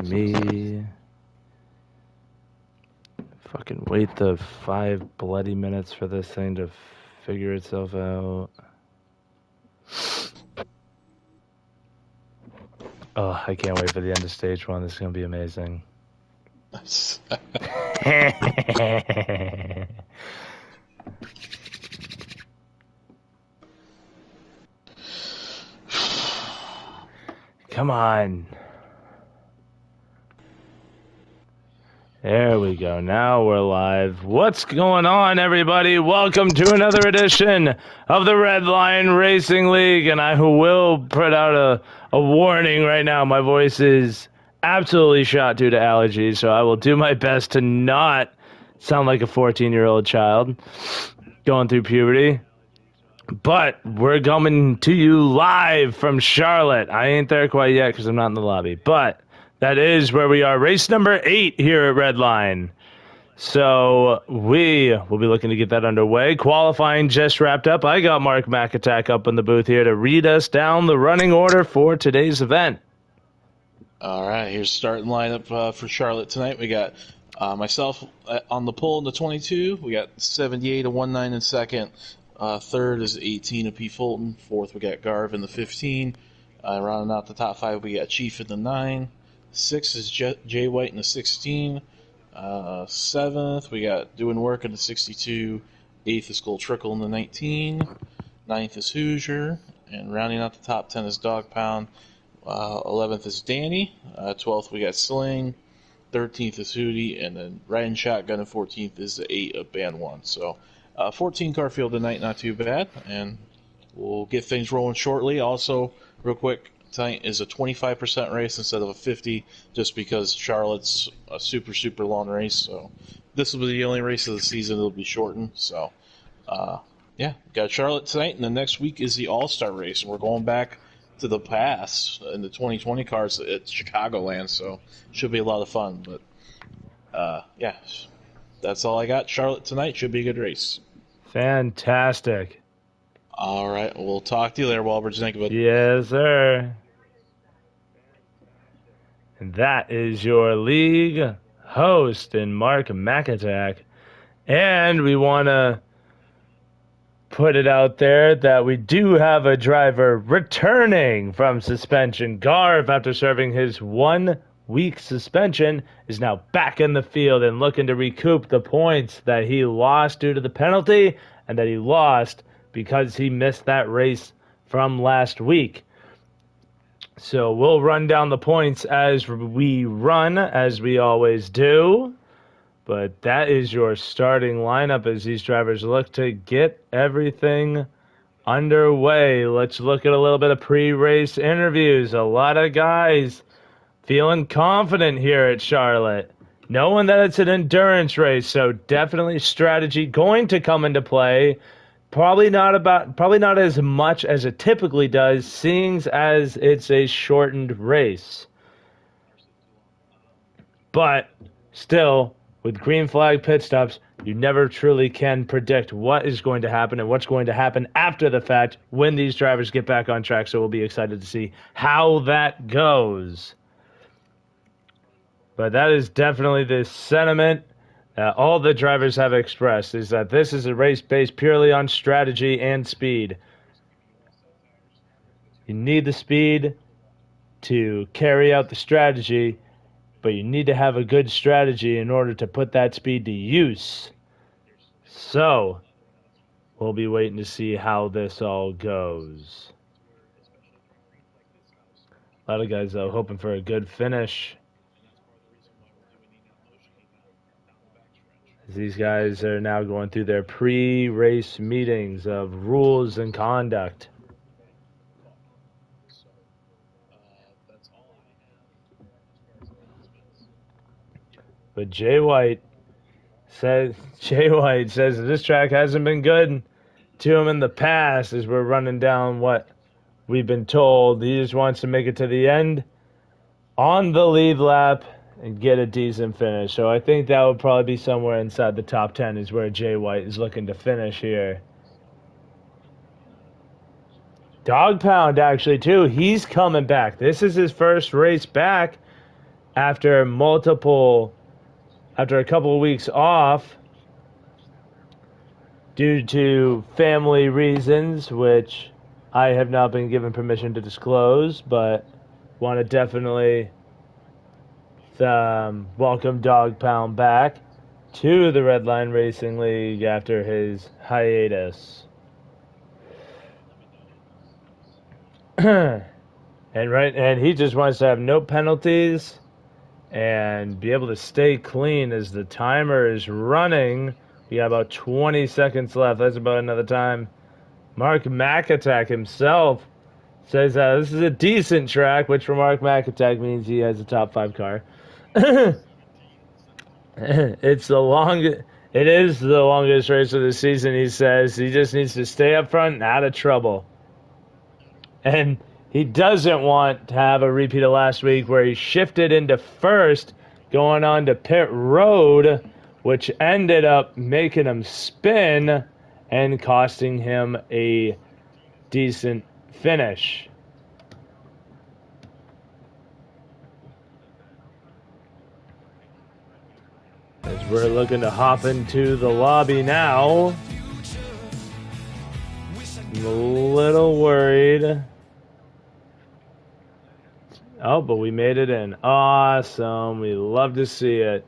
me fucking wait the 5 bloody minutes for this thing to figure itself out. Oh, I can't wait for the end of stage 1. This is going to be amazing. Come on. There we go. Now we're live. What's going on, everybody? Welcome to another edition of the Redline Racing League. And I will put out a warning right now. My voice is absolutely shot due to allergies, so I will do my best to not sound like a 14-year-old child going through puberty. But we're coming to you live from Charlotte. I ain't there quite yet because I'm not in the lobby. But that is where we are. Race number 8 here at Redline. So we will be looking to get that underway. Qualifying just wrapped up. I got Mark McAtack up in the booth here to read us down the running order for today's event. All right, here's the starting lineup for Charlotte tonight. We got myself on the pole in the 22. We got 78 of 19 in second. Third is 18 of P. Fulton. Fourth, we got Garv in the 15. Rounding out the top 5, we got Chief in the 9. 6th is Jay White in the 16. 7th, we got Doing Work in the 62. 8th is Cole Trickle in the 19. 9th is Hoosier. And rounding out the top 10 is Dog Pound. 11th is Danny. 12th, we got Sling. 13th is Hootie. And then riding shotgun, and 14th is the 8 of Band 1. So 14-car field tonight, not too bad. And we'll get things rolling shortly. Also, real quick, tonight is a 25% race instead of a 50, just because Charlotte's a super, super long race. So this will be the only race of the season that'll be shortened. So, yeah, got Charlotte tonight, and the next week is the All-Star race. And we're going back to the past in the 2020 cars at Chicagoland, so should be a lot of fun. But, yeah, that's all I got. Charlotte tonight should be a good race. Fantastic. All right, we'll talk to you later, Walbridge. Thank you, bud. Yes, sir. And that is your league host in Mark McAtack. And we want to put it out there that we do have a driver returning from suspension. Garv, after serving his 1-week suspension, is now back in the field and looking to recoup the points that he lost due to the penalty and that he lost because he missed that race from last week. So we'll run down the points as we run, as we always do. But that is your starting lineup as these drivers look to get everything underway. Let's look at a little bit of pre-race interviews. A lot of guys feeling confident here at Charlotte, knowing that it's an endurance race, so definitely strategy going to come into play. Probably not as much as it typically does, seeing as it's a shortened race. But still, with green flag pit stops, you never truly can predict what is going to happen and what's going to happen after the fact when these drivers get back on track. So we'll be excited to see how that goes. But that is definitely the sentiment that all the drivers have expressed, is that this is a race based purely on strategy and speed. You need the speed to carry out the strategy, but you need to have a good strategy in order to put that speed to use. So, we'll be waiting to see how this all goes. A lot of guys, though, hoping for a good finish. These guys are now going through their pre-race meetings of rules and conduct. But Jay White says this track hasn't been good to him in the past as we're running down what we've been told. He just wants to make it to the end on the lead lap and get a decent finish. So I think that would probably be somewhere inside the top 10 is where Jay White is looking to finish here. Dog Pound, actually, too. He's coming back. This is his first race back after a couple of weeks off due to family reasons, which I have not been given permission to disclose, but want to definitely welcome Dog Pound back to the Redline Racing League after his hiatus. And he just wants to have no penalties and be able to stay clean as the timer is running. We got about 20 seconds left. That's about another time. Mark McAttack himself says this is a decent track, which for Mark McAttack means he has a top 5 car. It's the longest. It is the longest race of the season. He says he just needs to stay up front and out of trouble. And he doesn't want to have a repeat of last week where he shifted into first, going on to pit road, which ended up making him spin and costing him a decent finish. As we're looking to hop into the lobby now. I'm a little worried. Oh, but we made it in. Awesome. We love to see it.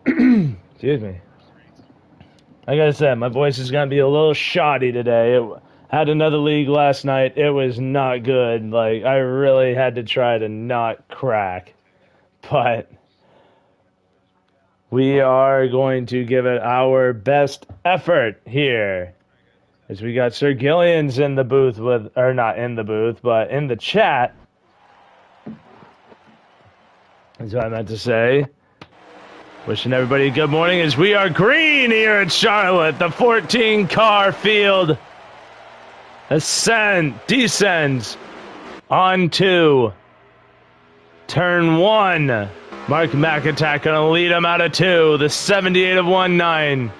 Excuse me. Like I said, my voice is going to be a little shoddy today. Had another league last night. It was not good. Like, I really had to try to not crack. But we are going to give it our best effort here. As we got Sir Gillian's in the booth with, or not in the booth, but in the chat. That's what I meant to say. Wishing everybody a good morning as we are green here at Charlotte. The 14-car field descends onto turn 1. Mark McAttack going to lead him out of 2. The 78 of 19.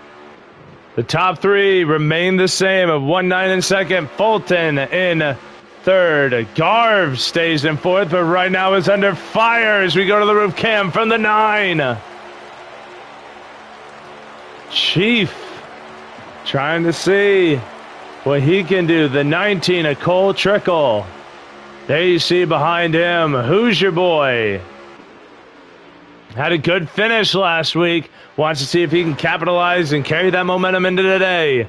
The top 3 remain the same of 19 in second. Fulton in third. Garv stays in fourth, but right now is under fire as we go to the roof cam from the 9. Chief trying to see what he can do. The 19 of Cole Trickle. There you see behind him, who's your boy? Had a good finish last week. Wants to see if he can capitalize and carry that momentum into today.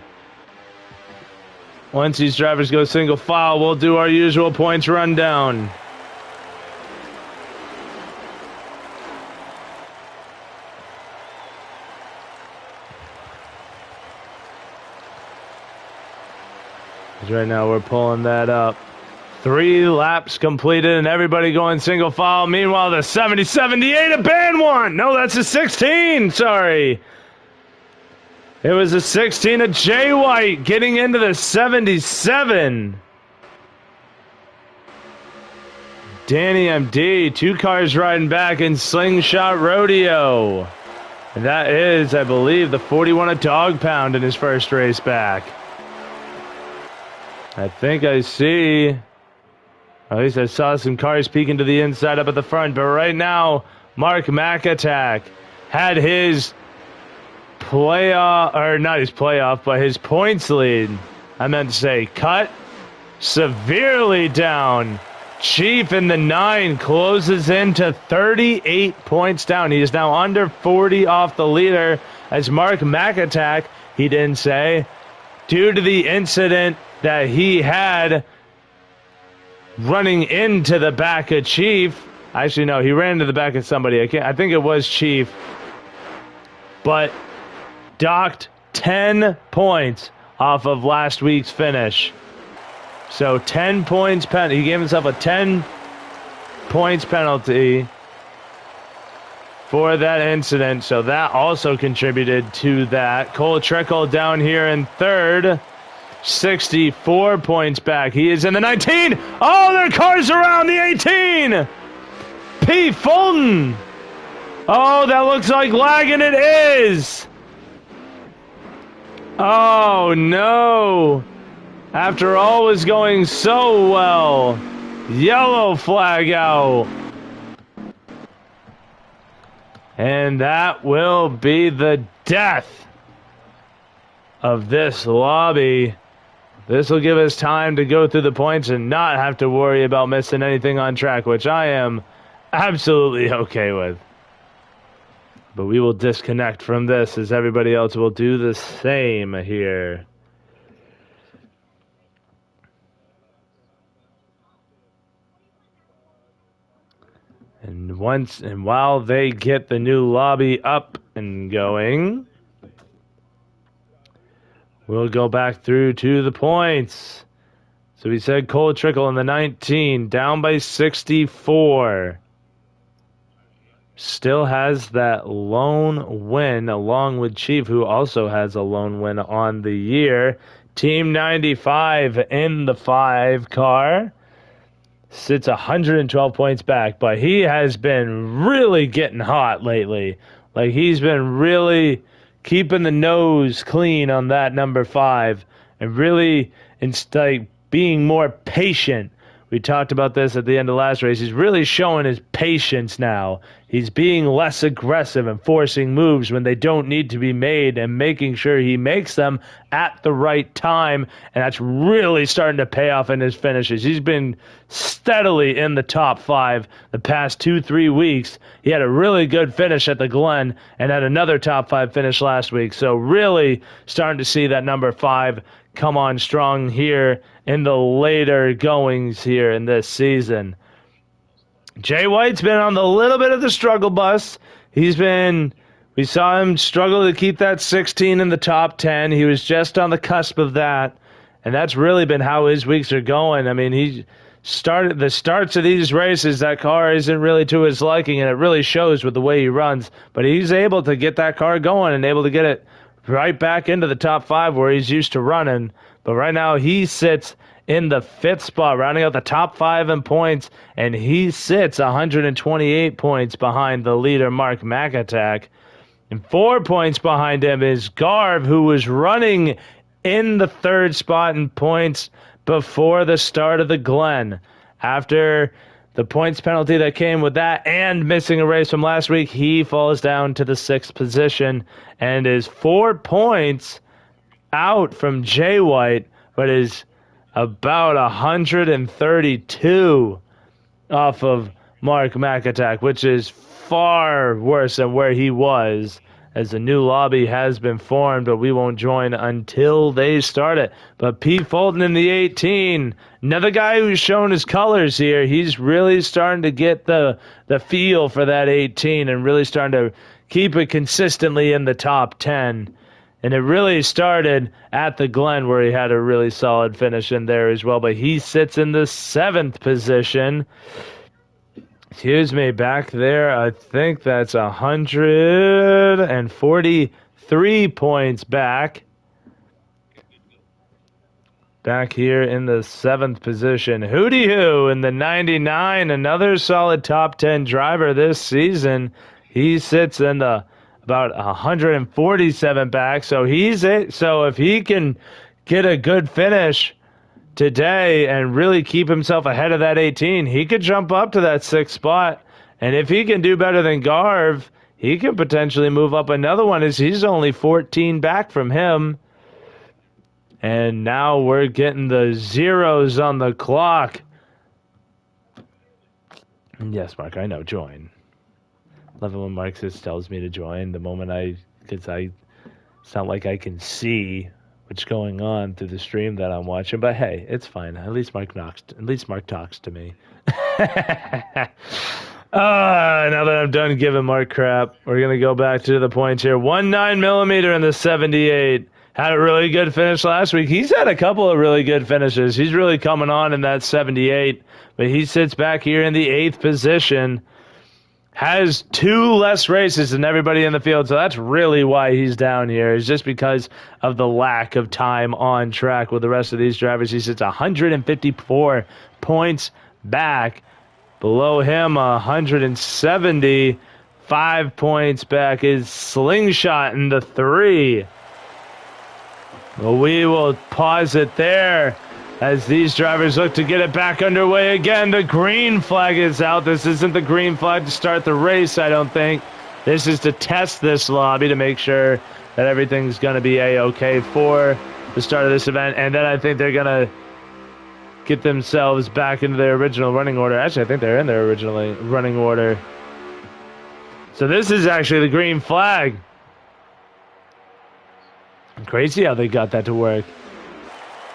Once these drivers go single file, we'll do our usual points rundown. Right now we're pulling that up. 3 laps completed and everybody going single file. Meanwhile, the 70-78 a band one. No, that's a 16. Sorry. It was a 16 of Jay White getting into the 77. Danny MD, 2 cars riding back in Slingshot Rodeo. And that is, I believe, the 41 of Dog Pound in his first race back. I think I see... At least I saw some cars peeking to the inside up at the front. But right now, Mark McAttack had his playoff, or not his playoff, but his points lead. I meant to say cut severely down. Chief in the 9 closes into 38 points down. He is now under 40 off the leader as Mark McAttack, he didn't say, due to the incident that he had running into the back of Chief. Actually, no, he ran into the back of somebody. I think it was Chief. But docked 10 points off of last week's finish. So 10 points penalty. He gave himself a 10 points penalty for that incident. So that also contributed to that. Cole Trickle down here in third. 64 points back. He is in the 19. Oh, there are cars around the 18. P. Fulton. Oh, that looks like lagging. It is. Oh, no. After all was going so well. Yellow flag out. And that will be the death of this lobby. This will give us time to go through the points and not have to worry about missing anything on track, which I am absolutely okay with. But we will disconnect from this as everybody else will do the same here. And while they get the new lobby up and going, we'll go back through to the points. So we said Cole Trickle in the 19, down by 64. Still has that lone win, along with Chief, who also has a lone win on the year. Team 95 in the 5 car sits 112 points back, but he has been really getting hot lately. Like, he's been really keeping the nose clean on that number 5 and really being more patient. We talked about this at the end of last race. He's really showing his patience now. He's being less aggressive and forcing moves when they don't need to be made and making sure he makes them at the right time. And that's really starting to pay off in his finishes. He's been steadily in the top 5 the past 2-3 weeks. He had a really good finish at the Glen and had another top 5 finish last week. So really starting to see that number 5 come on strong here in the later goings here in this season. Jay White's been on a little bit of the struggle bus. We saw him struggle to keep that 16 in the top 10. He was just on the cusp of that, and that's really been how his weeks are going. I mean, the starts of these races, that car isn't really to his liking, and it really shows with the way he runs, but he's able to get that car going and able to get it right back into the top 5 where he's used to running. But right now he sits in the 5th spot, rounding out the top 5 in points, and he sits 128 points behind the leader, Mark McAttack. And 4 points behind him is Garv, who was running in the 3rd spot in points before the start of the Glen. After the points penalty that came with that and missing a race from last week, he falls down to the 6th position and is 4 points out from Jay White, but is about 132 off of Mark McAttack, which is far worse than where he was, as the new lobby has been formed, but we won't join until they start it. But Pete Fulton in the 18, another guy who's shown his colors here. He's really starting to get the feel for that 18 and really starting to keep it consistently in the top 10. And it really started at the Glen, where he had a really solid finish in there as well. But he sits in the 7th position. Excuse me, back there, I think that's 143 points back. Back here in the 7th position. Hootie Hoo in the 99, another solid top 10 driver this season. He sits in the about 147 back, so if he can get a good finish today and really keep himself ahead of that 18, he could jump up to that 6th spot. And if he can do better than Garv, he could potentially move up another one, as he's only 14 back from him. And now we're getting the zeros on the clock. Yes, Mark, I know, join. Love it when Mark tells me to join the moment because it's not like I can see what's going on through the stream that I'm watching. But hey, it's fine. At least Mark talks to me. Now that I'm done giving Mark crap, we're gonna go back to the points here. 19mm in the 78. Had a really good finish last week. He's had a couple of really good finishes. He's really coming on in that 78, but he sits back here in the 8th position. Has 2 less races than everybody in the field, so that's really why he's down here. It's just because of the lack of time on track with the rest of these drivers. He sits 154 points back. Below him, 175 points back is Slingshot in the 3. Well, we will pause it there as these drivers look to get it back underway again. The green flag is out. This isn't the green flag to start the race, I don't think. This is to test this lobby to make sure that everything's going to be A-okay for the start of this event. And then I think they're going to get themselves back into their original running order. Actually, I think they're in their original running order. So this is actually the green flag. Crazy how they got that to work.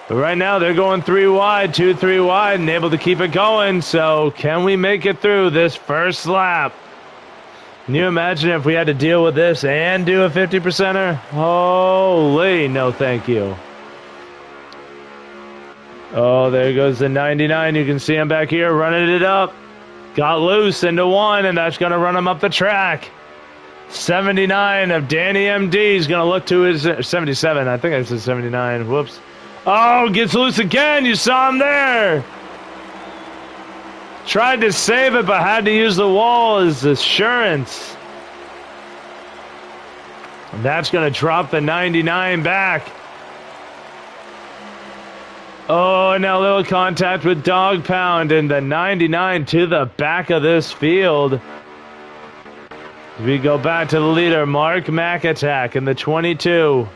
But right now they're going 3 wide, 2-3 wide, and able to keep it going. So can we make it through this first lap? Can you imagine if we had to deal with this and do a 50%er? Holy, no thank you. Oh, there goes the 99. You can see him back here running it up. Got loose into one, and that's going to run him up the track. 79 of Danny MD is going to look to his 77. I think I said 79. Whoops. Oh, gets loose again. You saw him there. Tried to save it, but had to use the wall as assurance. And that's going to drop the 99 back. Oh, and now a little contact with Dog Pound, and the 99 to the back of this field. We go back to the leader, Mark McAttack, in the 22.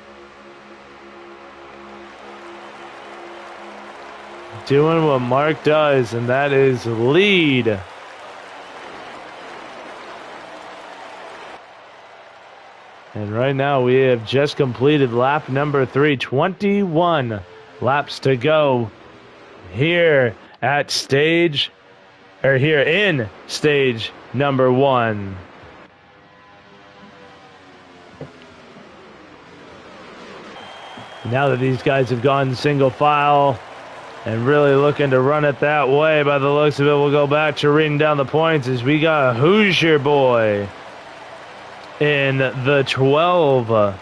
Doing what Mark does, and that is lead. And right now we have just completed lap number 3, 21 laps to go here at stage, or here in stage number 1. Now that these guys have gone single file and really looking to run it that way, by the looks of it, we'll go back to reading down the points as we got Hoosier Boy in the 12.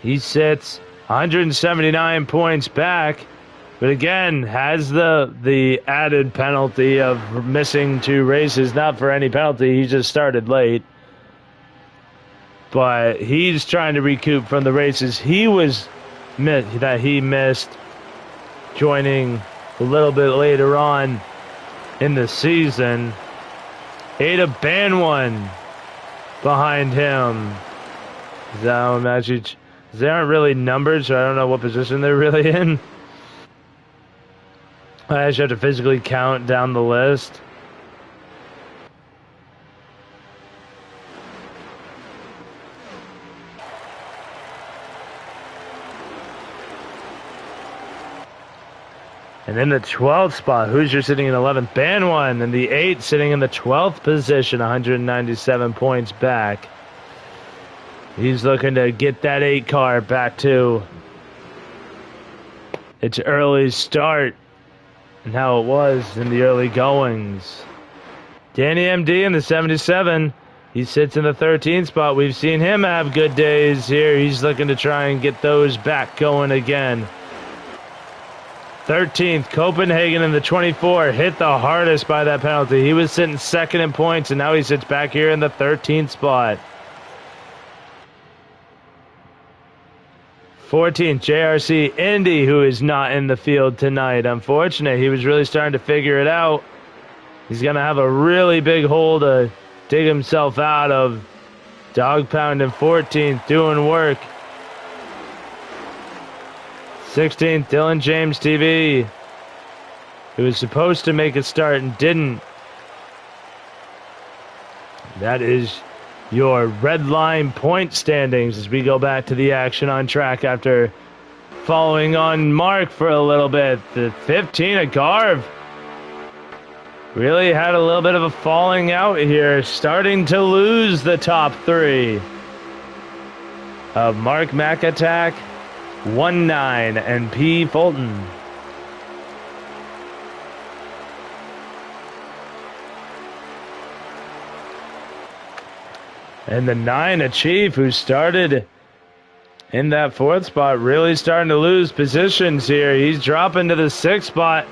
He sits 179 points back, but again has the added penalty of missing 2 races. Not for any penalty, he just started late, but he's trying to recoup from the races he missed, joining a little bit later on in the season. Ada Banwan behind him. Zao Magic. They aren't really numbered, so I don't know what position they're really in. I just have to physically count down the list. And in the 12th spot, Hoosier sitting in 11th. Banwan in the 8th, sitting in the 12th position, 197 points back. He's looking to get that 8 car back to its early start and how it was in the early goings. Danny MD in the 77. He sits in the 13th spot. We've seen him have good days here. He's looking to try and get those back going again. 13th, Copenhagen in the 24, hit the hardest by that penalty. He was sitting second in points, and now he sits back here in the 13th spot. 14th, JRC Indy, who is not in the field tonight. Unfortunate, he was really starting to figure it out. He's going to have a really big hole to dig himself out of. Dog Pound in 14th, doing work. 16th, Dylan James TV, who was supposed to make a start and didn't. That is your Redline point standings as we go back to the action on track after following on Mark for a little bit. The 15 of Garv really had a little bit of a falling out here, starting to lose the top 3 of Mark McAttack, 1-9, and P. Fulton. And the 9 of Chief, who started in that 4th spot, really starting to lose positions here. He's dropping to the 6th spot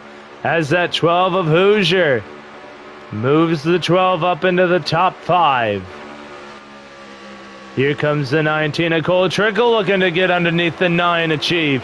as that 12 of Hoosier moves the 12 up into the top 5. Here comes the 19 of Cole Trickle, looking to get underneath the 9 of Chief.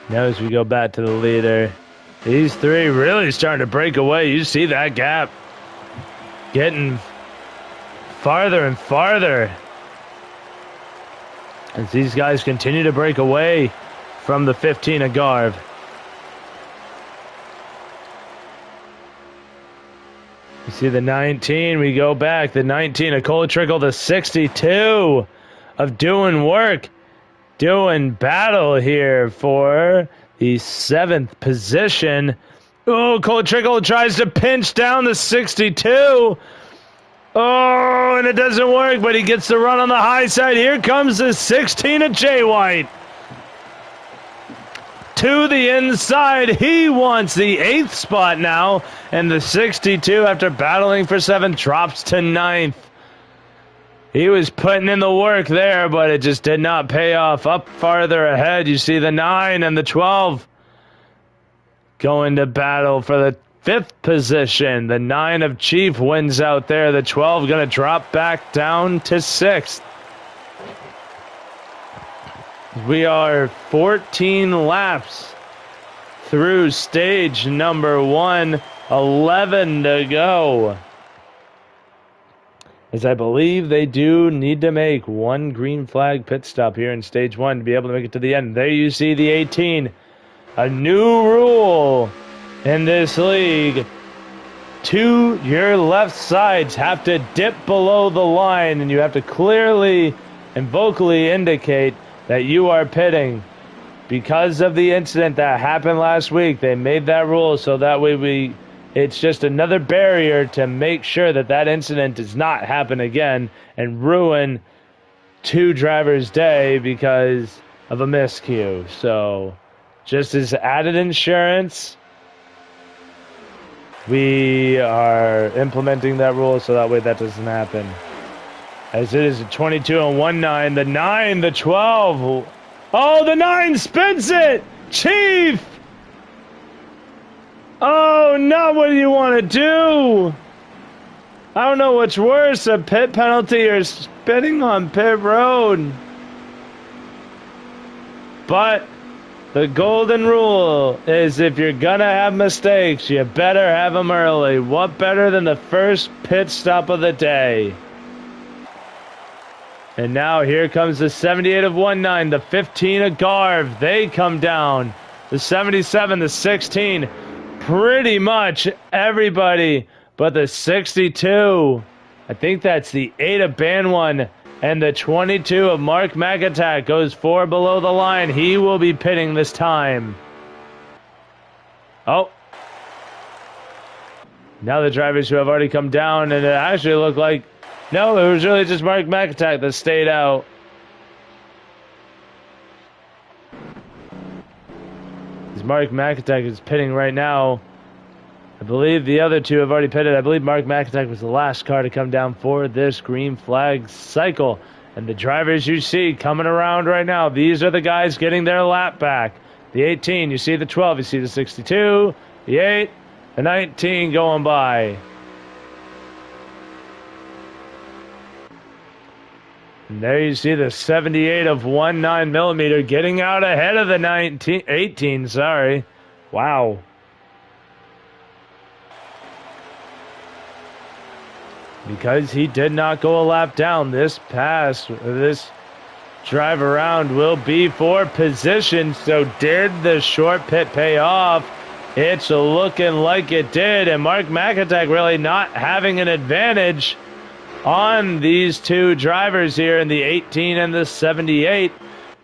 Now as we go back to the leader, these three really starting to break away. You see that gap getting farther and farther as these guys continue to break away from the 15 of Garv. You see the 19, we go back. The 19 of Cole Trickle, the 62 of doing work, doing battle here for the 7th position. Oh, Cole Trickle tries to pinch down the 62. Oh, and it doesn't work, but he gets the run on the high side. Here comes the 16 of Jay White. To the inside, he wants the 8th spot now, and the 62, after battling for 7th, drops to 9th. He was putting in the work there, but it just did not pay off. Up farther ahead, you see the 9 and the 12 going to battle for the 5th position. The 9 of Chief wins out there. The 12 going to drop back down to 6th. We are 14 laps through stage number 1, 11 to go. As I believe they do need to make one green flag pit stop here in stage 1 to be able to make it to the end. There you see the 18. A new rule in this league. To your left sides have to dip below the line, and you have to clearly and vocally indicate that you are pitting. Because of the incident that happened last week, they made that rule so that way it's just another barrier to make sure that that incident does not happen again and ruin 2 drivers' day because of a miscue. So just as added insurance, we are implementing that rule so that way that doesn't happen. As it is a 22 and 1-9. The 9, the 12. Oh, the 9 spins it! Chief! Oh, not what you want to do! I don't know what's worse, a pit penalty or spitting on pit road. But the golden rule is if you're gonna have mistakes, you better have them early. What better than the first pit stop of the day? And now here comes the 78 of 1-9, the 15 of Garv. They come down. The 77, the 16. Pretty much everybody but the 62. I think that's the 8 of Banwan. And the 22 of Mark McAtack goes 4 below the line. He will be pitting this time. Oh. Now the drivers who have already come down, and it actually looked like, no, it was really just Mark McAtack that stayed out. As Mark McAtack is pitting right now. I believe the other 2 have already pitted. I believe Mark McAtack was the last car to come down for this green flag cycle. And the drivers you see coming around right now, these are the guys getting their lap back. The 18, you see the 12, you see the 62, the 8, the 19 going by. And there you see the 78 of 1.9 millimeter getting out ahead of the 18, sorry. Wow. Because he did not go a lap down, this drive around will be for position. So did the short pit pay off? It's looking like it did. And Mark McAtack really not having an advantage on these 2 drivers here in the 18 and the 78.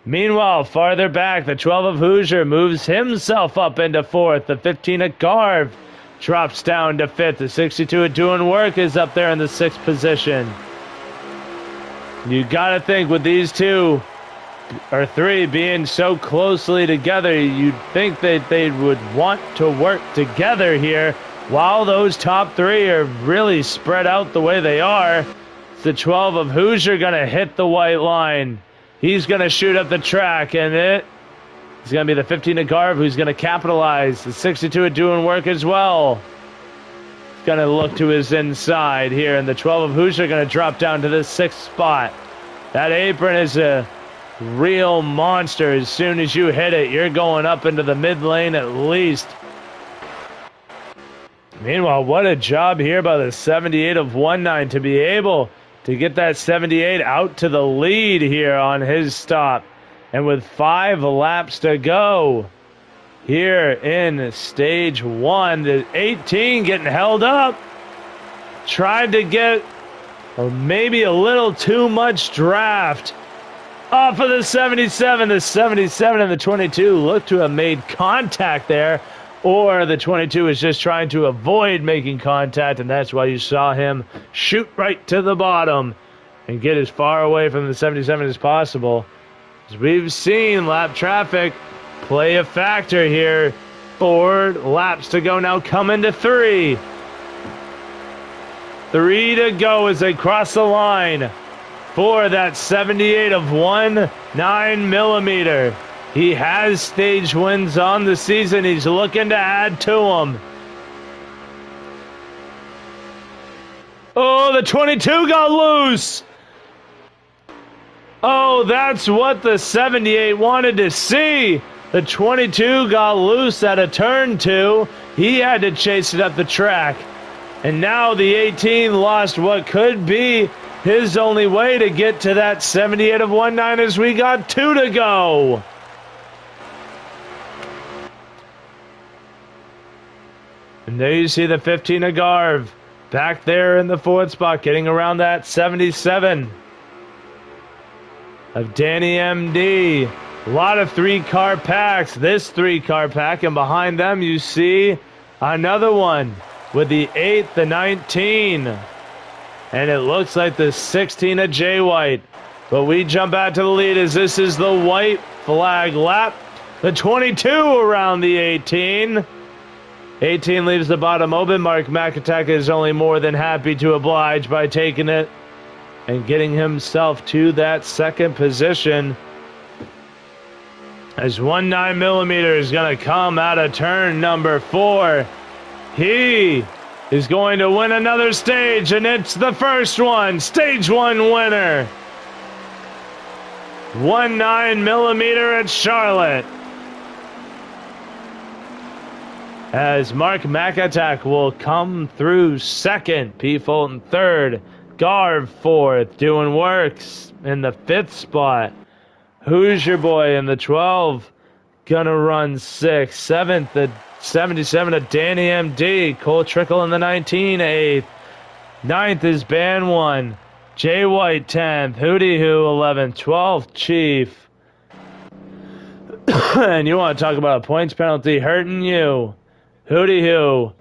Meanwhile, farther back, the 12 of Hoosier moves himself up into 4th. The 15 of Garv drops down to 5th. The 62 of Doing Work is up there in the 6th position. You gotta think with these 2 or 3 being so closely together, you'd think that they would want to work together here. While those top 3 are really spread out the way they are, it's the 12 of Hoosier going to hit the white line. He's going to shoot up the track, and it's going to be the 15 of Garv who's going to capitalize. The 62 of Doing Work as well. He's going to look to his inside here, and the 12 of Hoosier going to drop down to the 6th spot. That apron is real monster. As soon as you hit it, you're going up into the mid lane at least. Meanwhile, what a job here by the 78 of 19 to be able to get that 78 out to the lead here on his stop. And with 5 laps to go here in stage 1, the 18 getting held up. Tried to get maybe a little too much draft off of the 77. The 77 and the 22 look to have made contact there. Or the 22 is just trying to avoid making contact, and that's why you saw him shoot right to the bottom and get as far away from the 77 as possible. As we've seen lap traffic play a factor here. 4 laps to go now, coming to 3. 3 to go as they cross the line for that 78 of 19 millimeter. He has stage wins on the season. He's looking to add to them. Oh, the 22 got loose. Oh, that's what the 78 wanted to see. The 22 got loose at a turn 2. He had to chase it up the track. And now the 18 lost what could be his only way to get to that 78 of 19 as we got 2 to go. And there you see the 15 of Garv back there in the 4th spot, getting around that 77 of Danny MD. A lot of 3-car packs. This 3-car pack, and behind them you see another one with the 8th, the 19. And it looks like the 16 of Jay White. But we jump out to the lead as this is the white flag lap. The 22 around the 18. 18 leaves the bottom open. Mark McAtack is only more than happy to oblige by taking it and getting himself to that 2nd position. As 19 millimeter is going to come out of turn number 4. He is going to win another stage, and it's the first one. Stage 1 winner. 19 millimeter at Charlotte. As Mark McAtack will come through 2nd, P. Fulton 3rd, Garv 4th, doing works in the 5th spot. Who's your boy in the 12? Gonna run 6th. 7th, the 77 of Danny MD. Cole Trickle in the 19, 8th. 9th is Ban 1. Jay White 10th. Hootie Hoo 11th. 12th Chief. And you want to talk about a points penalty hurting you. Hootie Hoo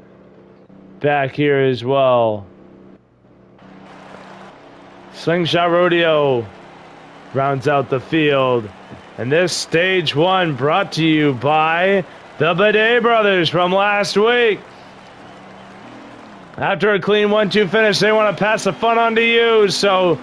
back here as well. Slingshot Rodeo rounds out the field. And this stage 1 brought to you by the Bidet Brothers from last week. After a clean 1-2 finish, they want to pass the fun on to you, so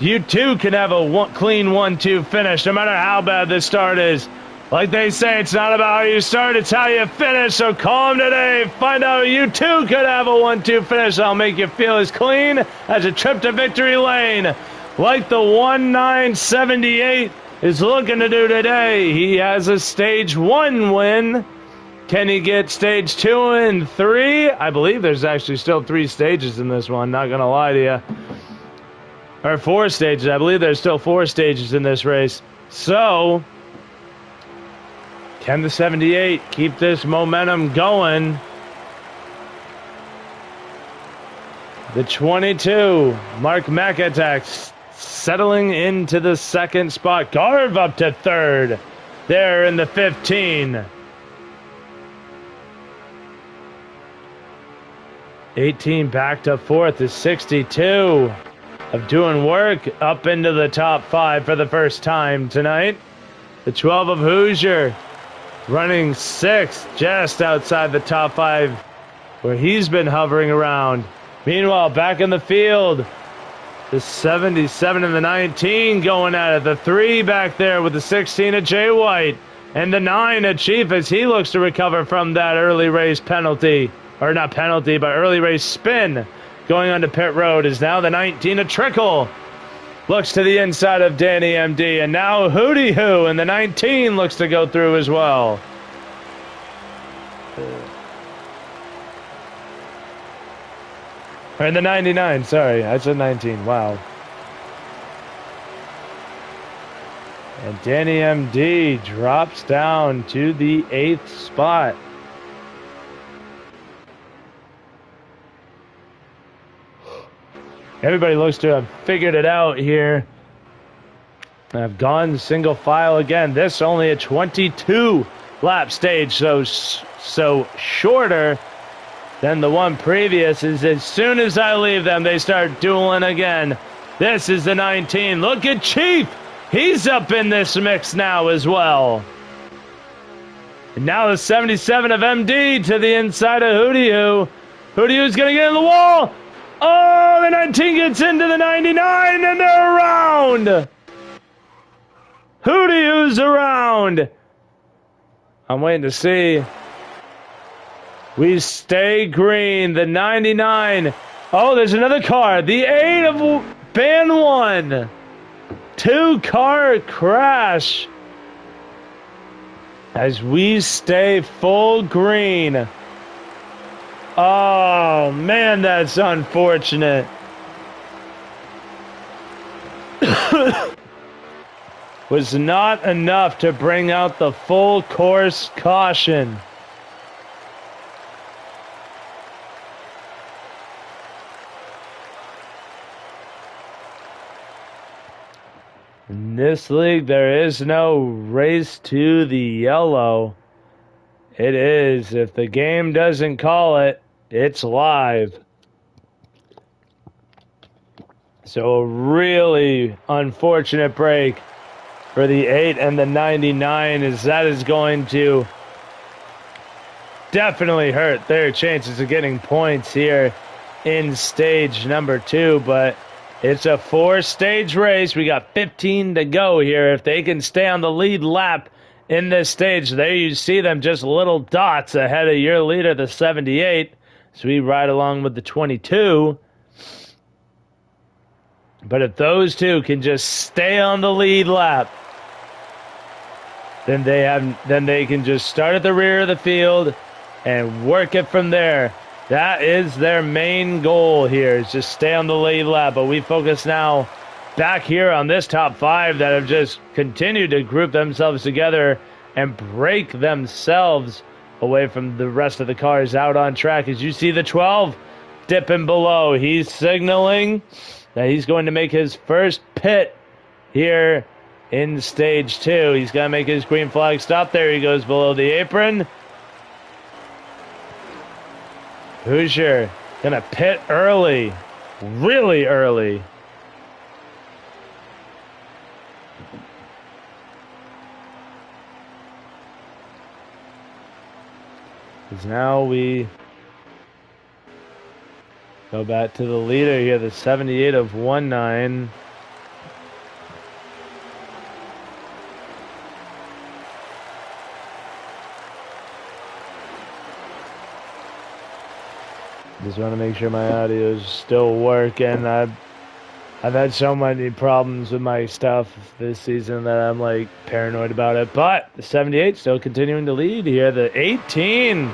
you too can have a clean 1-2 finish, no matter how bad the start is. Like they say, it's not about how you start, it's how you finish. So call them today. Find out you too could have a 1-2 finish. That'll make you feel as clean as a trip to victory lane. Like the 1978 is looking to do today. He has a stage 1 win. Can he get stage 2 and 3? I believe there's actually still 3 stages in this one. Not going to lie to you. Or 4 stages. I believe there's still 4 stages in this race. So can the 78 keep this momentum going? The 22, Mark McAtack, settling into the 2nd spot. Garv up to 3rd. There in the 15. 18 back to 4th is 62 of doing work up into the top 5 for the first time tonight. The 12 of Hoosier running 6th, just outside the top 5 where he's been hovering around. Meanwhile, back in the field, the 77 and the 19 going at it. The 3 back there with the 16 of Jay White. And the 9 of Chief as he looks to recover from that early race penalty. Or not penalty, but early race spin. Going onto pit road is now the 19 of Trickle. looks to the inside of Danny MD, and now Hootie Hoo and the 19 looks to go through as well. Or in the 99, sorry, I said 19, wow. And Danny MD drops down to the 8th spot. Everybody looks to have figured it out here. I've gone single file again. This only a 22 lap stage, so shorter than the one previous. Is as soon as I leave them, they start dueling again. This is the 19. Look at Chief. He's up in this mix now as well. And now the 77 of MD to the inside of Hootie Hoo. Hootie Hoo's going to get in the wall. Oh, the 19 gets into the 99, and they're around. Hootie Hoo's around. I'm waiting to see. We stay green. The 99. Oh, there's another car. The 8 of Band 1. 2-car crash. As we stay full green. Oh, man, that's unfortunate. Was not enough to bring out the full course caution. In this league, there is no race to the yellow. It is. If the game doesn't call it, it's live. So a really unfortunate break for the 8 and the 99, as that is going to definitely hurt their chances of getting points here in stage number 2. But it's a 4-stage race. We got 15 to go here. If they can stay on the lead lap in this stage, there you see them just little dots ahead of your leader, the 78. So we ride along with the 22. But if those two can just stay on the lead lap, then they can just start at the rear of the field and work it from there. That is their main goal here, is just stay on the lead lap. But we focus now back here on this top 5 that have just continued to group themselves together and break themselves away from the rest of the cars out on track. As you see the 12 dipping below, he's signaling that he's going to make his first pit here in stage 2. He's going to make his green flag stop. There he goes below the apron. Hoosier going to pit early, really early. Because now we go back to the leader here, the 78 of 19. Just want to make sure my audio is still working. I've had so many problems with my stuff this season that I'm like paranoid about it. But the 78 still continuing to lead here. The 18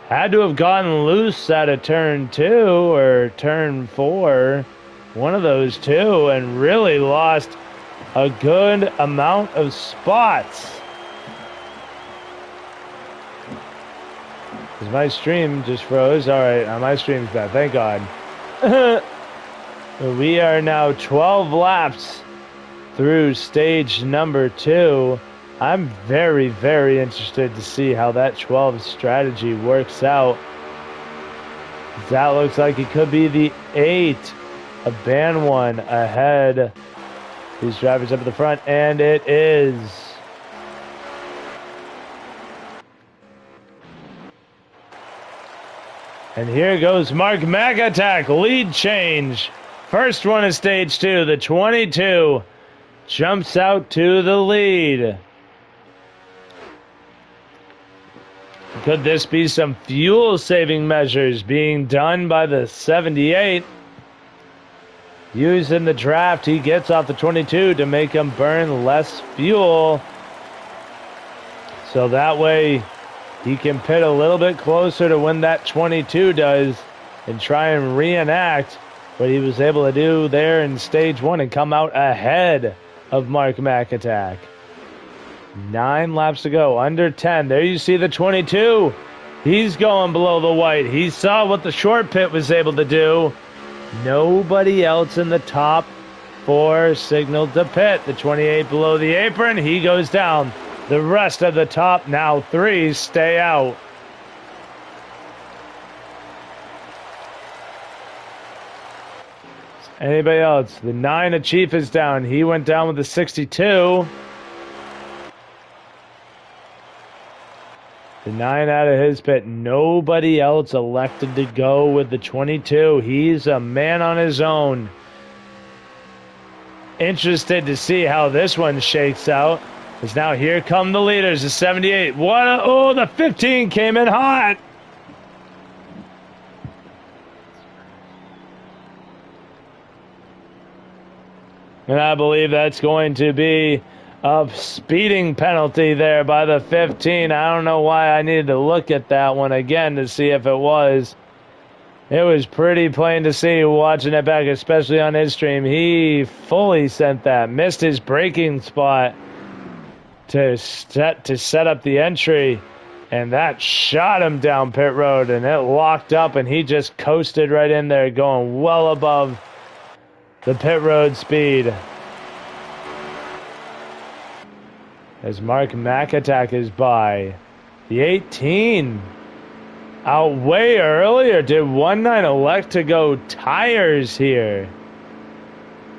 had to have gotten loose at a turn 2 or turn 4, one of those two, and really lost a good amount of spots. My stream just froze. Alright, my stream's back. Thank God. We are now 12 laps through stage number 2. I'm very, very interested to see how that 12 strategy works out. That looks like it could be the 8 of Band 1 ahead. These drivers up at the front, and it is. And here goes Mark McAttack, lead change. First one is stage 2. The 22 jumps out to the lead. Could this be some fuel saving measures being done by the 78? using the draft he gets off the 22 to make him burn less fuel. So that way he can pit a little bit closer to when that 22 does and try and reenact what he was able to do there in stage 1 and come out ahead of Mark McAtack. 9 laps to go, under 10. There you see the 22. He's going below the white. He saw what the short pit was able to do. Nobody else in the top 4 signaled to pit. The 28 below the apron, he goes down. The rest of the top, now 3, stay out. Anybody else? The 9 of Chief is down. He went down with the 62. The 9 out of his pit. Nobody else elected to go with the 22. He's a man on his own. Interested to see how this one shakes out. Because now here come the leaders. The 78. Oh, the 15 came in hot. And I believe that's going to be a speeding penalty there by the 15. I don't know why I needed to look at that one again to see if it was. It was pretty plain to see watching it back, especially on his stream. He fully sent that. Missed his braking spot to set up the entry. And that shot him down pit road. And it locked up and he just coasted right in there going well above the pit road speed. As Mark McAtack is by. The 18 out way earlier. Did 19 elect to go tires here?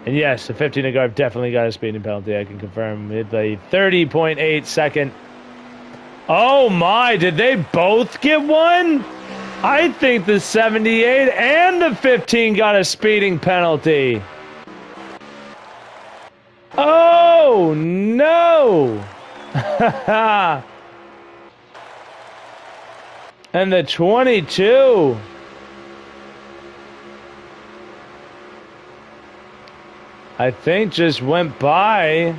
And yes, the 15 of Garf definitely got a speeding penalty. I can confirm with a 30.8 second. Oh my, did they both get one? I think the 78 and the 15 got a speeding penalty. Oh no! And the 22. I think just went by.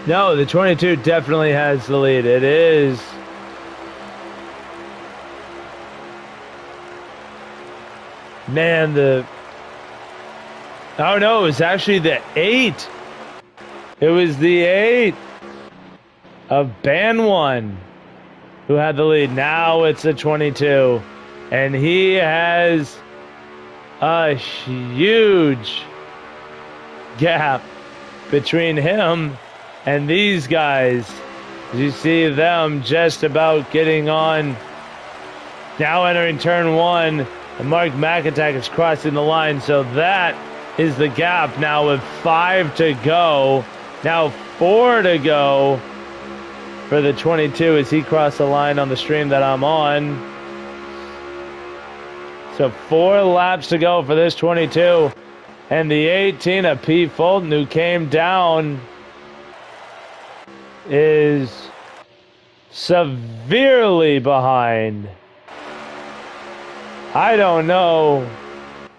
No, the 22 definitely has the lead. It is. Man, oh no, it was actually the 8. It was the 8 of Ban 1 who had the lead. Now it's the 22. And he has a huge gap between him and these guys. You see them just about getting on. Now entering turn 1. And Mark McAtack is crossing the line. So that is the gap now with 5 to go. Now 4 to go for the 22 as he crossed the line on the stream that I'm on. So 4 laps to go for this 22. And the 18 of P. Fulton, who came down, is severely behind. I don't know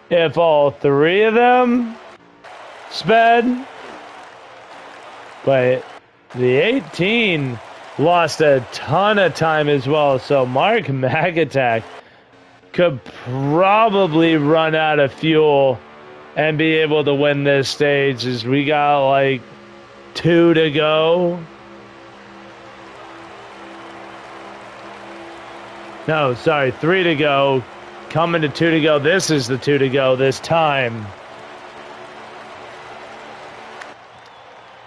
if all 3 of them sped, but the 18 lost a ton of time as well. So Mark McAtack could probably run out of fuel and be able to win this stage as we got like 2 to go. No, sorry, 3 to go. Coming to 2 to go. This is the 2 to go this time.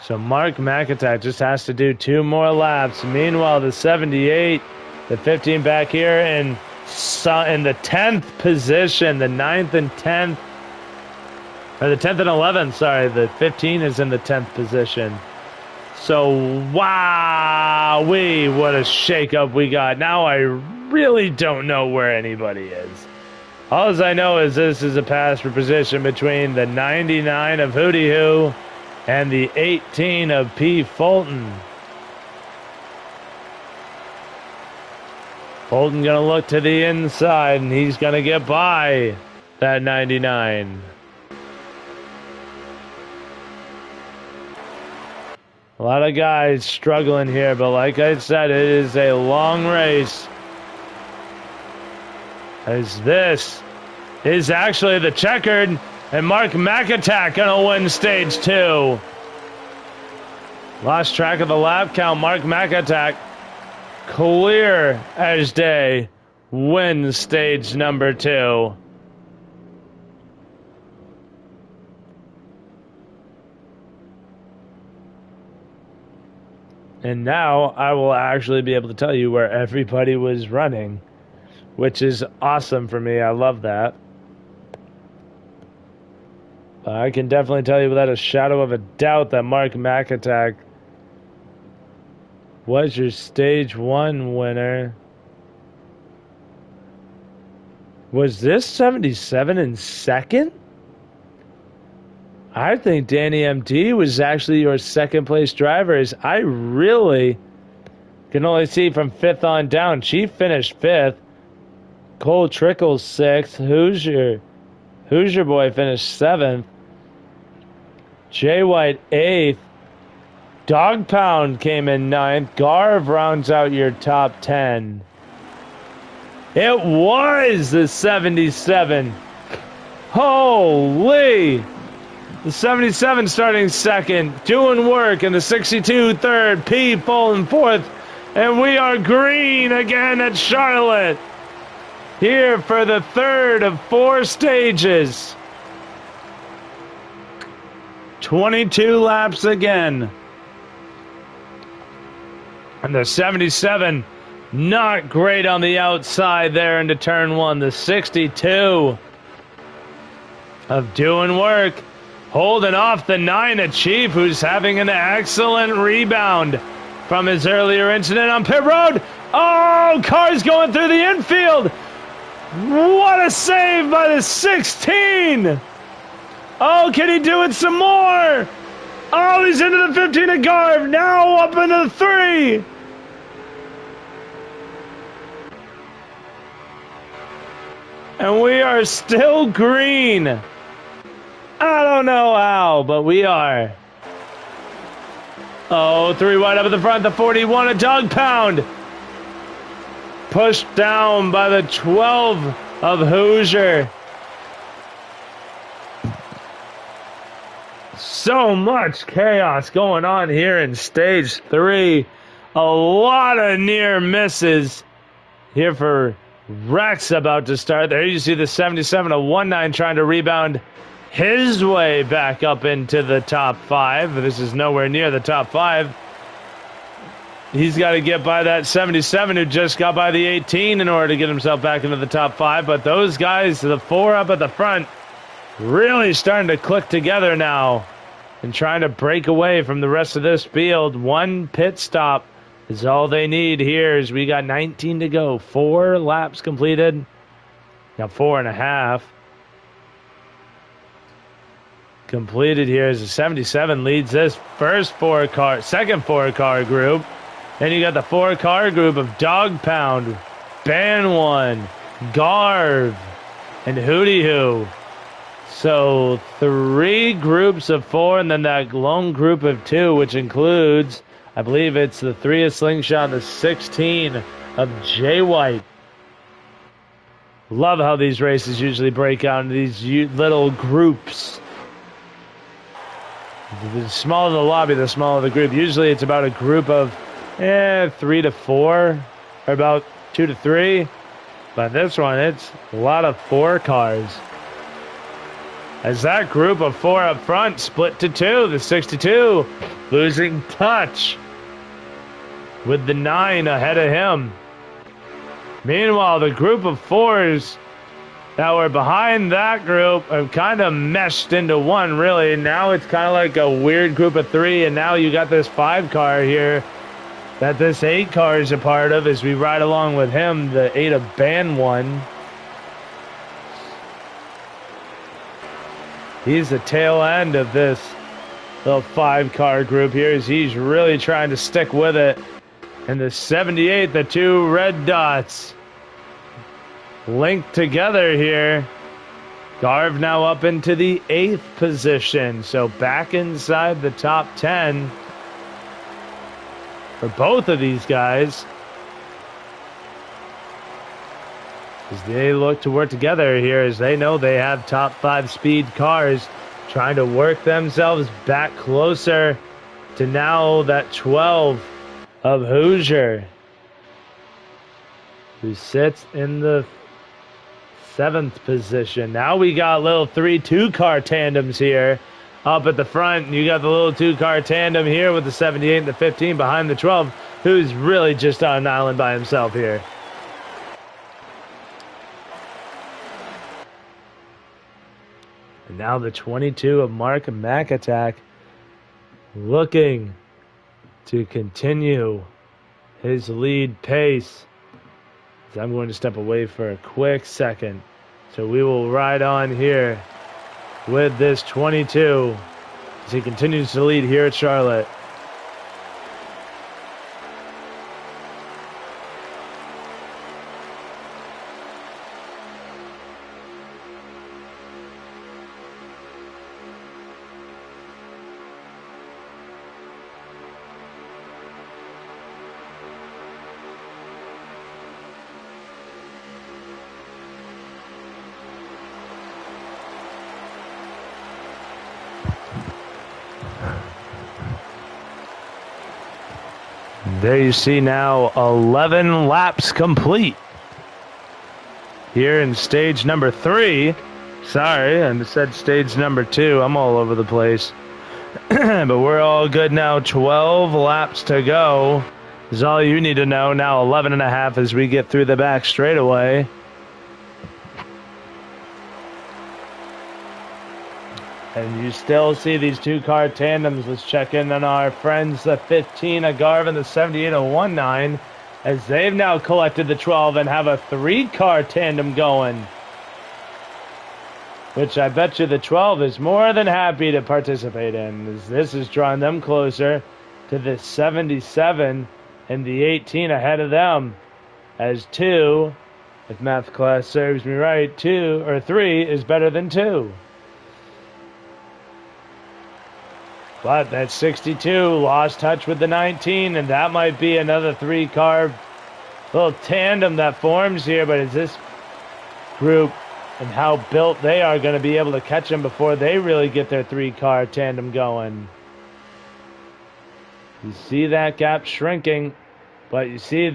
So Mark McAtack just has to do 2 more laps. Meanwhile, the 78, the 15 back here in the 10th position, the 9th and 10th, or the 10th and 11th, sorry. The 15 is in the 10th position. So, wow-wee, what a shakeup we got. Now I really don't know where anybody is. All I know is this is a pass for position between the 99 of Hootie Hoo and the 18 of P. Fulton. Holden gonna look to the inside, and he's gonna get by that 99. A lot of guys struggling here, but like I said, it is a long race. As this is actually the checkered, and Mark McAtack gonna win stage 2. Lost track of the lap count. Mark McAtack, clear as day, wins stage number 2. And now I will actually be able to tell you where everybody was running, which is awesome for me. I love that. I can definitely tell you without a shadow of a doubt that Mark McAtack was your stage 1 winner. Was this 77 in second? I think Danny MT was actually your second place driver. As I really can only see from 5th on down. Chief finished 5th. Cole Trickles 6th. Hoosier Boy finished 7th. Jay White 8th. Dog Pound came in 9th. Garv rounds out your top 10. It was the 77. Holy! The 77 starting second, doing work, and the 62 third, P pulling fourth, and we are green again at Charlotte. Here for the third of 4 stages. 22 laps again. And the 77, not great on the outside there into turn 1. The 62 of doing work. Holding off the 9 of Chief, who's having an excellent rebound from his earlier incident on pit road. Oh, car's going through the infield. What a save by the 16. Oh, can he do it some more? Oh, he's into the 15 of Garv. Now up into the 3. And we are still green. I don't know how, but we are. Oh, 3 wide up at the front, the 41, a Dog Pound. Pushed down by the 12 of Hoosier. So much chaos going on here in stage 3. A lot of near misses here for Rex about to start. There you see the 77 of 19 trying to rebound his way back up into the top 5. This is nowhere near the top 5. He's got to get by that 77 who just got by the 18 in order to get himself back into the top 5. But those guys, the 4 up at the front, really starting to click together now and trying to break away from the rest of this field. 1 pit stop is all they need here as we got 19 to go. 4 laps completed. Now 4.5. Completed here as the 77 leads this second 4-car group. Then you got the 4-car group of Dog Pound, Ban One, Garv, and Hootie Hoo. So 3 groups of 4, and then that lone group of 2, which includes, I believe it's the 3 of Slingshot and the 16 of Jay White. Love how these races usually break out into these little groups. The smaller the lobby, the smaller the group. Usually it's about a group of 3 to 4, or about 2 to 3. But this one, it's a lot of 4 cars. As that group of 4 up front split to 2, the 62 losing touch with the 9 ahead of him. Meanwhile, the group of 4s that were behind that group have kind of meshed into one, really. Now it's kind of like a weird group of 3, and now you got this 5-car here that this 8-car is a part of as we ride along with him, the 8 of Ban One. He's the tail end of this little 5-car group here as he's really trying to stick with it. And the 78, the 2 red dots, linked together here. Garv now up into the 8th position, so back inside the top 10 for both of these guys, as they look to work together here, as they know they have top 5 speed cars, trying to work themselves back closer to now that 12 of Hoosier, who sits in the 7th position. Now we got little 3 2-car tandems here up at the front. You got the little 2-car tandem here with the 78 and the 15 behind the 12, who's really just on an island by himself here. And now the 22 of Mark McAttack looking to continue his lead pace. I'm going to step away for a quick second. So we will ride on here with this 22 as he continues to lead here at Charlotte. There you see now 11 laps complete here in stage number 3. Sorry, I said stage number 2. I'm all over the place. But we're all good now. 12 laps to go is all you need to know. Now 11 and a half as we get through the back straightaway. And you still see these 2-car tandems. Let's check in on our friends, the 15 of Garv and the 78 of 19, as they've now collected the 12 and have a 3-car tandem going. Which I bet you the 12 is more than happy to participate in, as this is drawing them closer to the 77 and the 18 ahead of them. As 2, if math class serves me right, 2 or 3 is better than 2. But that 62 lost touch with the 19, and that might be another 3-car little tandem that forms here. But is this group and how built they are going to be able to catch them before they really get their 3-car tandem going? You see that gap shrinking, but you see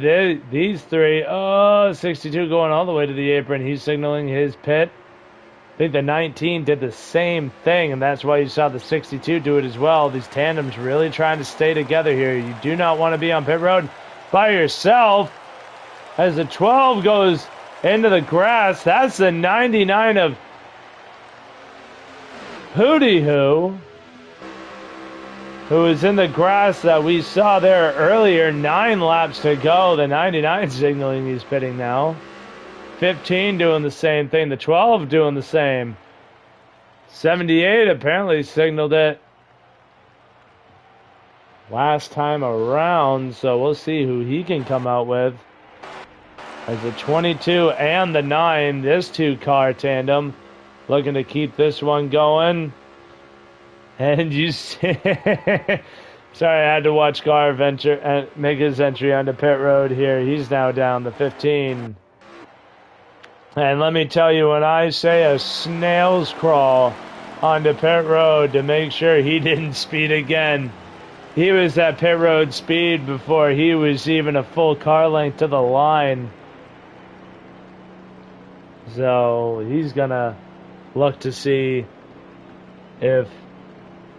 these 3. Oh, 62 going all the way to the apron. He's signaling his pit. I think the 19 did the same thing, and that's why you saw the 62 do it as well. These tandems really trying to stay together here. You do not want to be on pit road by yourself. As the 12 goes into the grass, that's the 99 of Hootie who is in the grass that we saw there earlier. 9 laps to go. The 99 signaling he's pitting now. 15 doing the same thing. The 12 doing the same. 78 apparently signaled it last time around, so we'll see who he can come out with. As the 22 and the 9, this 2-car tandem, looking to keep this one going. And you see... Sorry, I had to watch Garv make his entry onto pit road here. He's now down the 15. And let me tell you, when I say a snail's crawl onto pit road to make sure he didn't speed again, he was at pit road speed before he was even a full car length to the line. So he's going to look to see if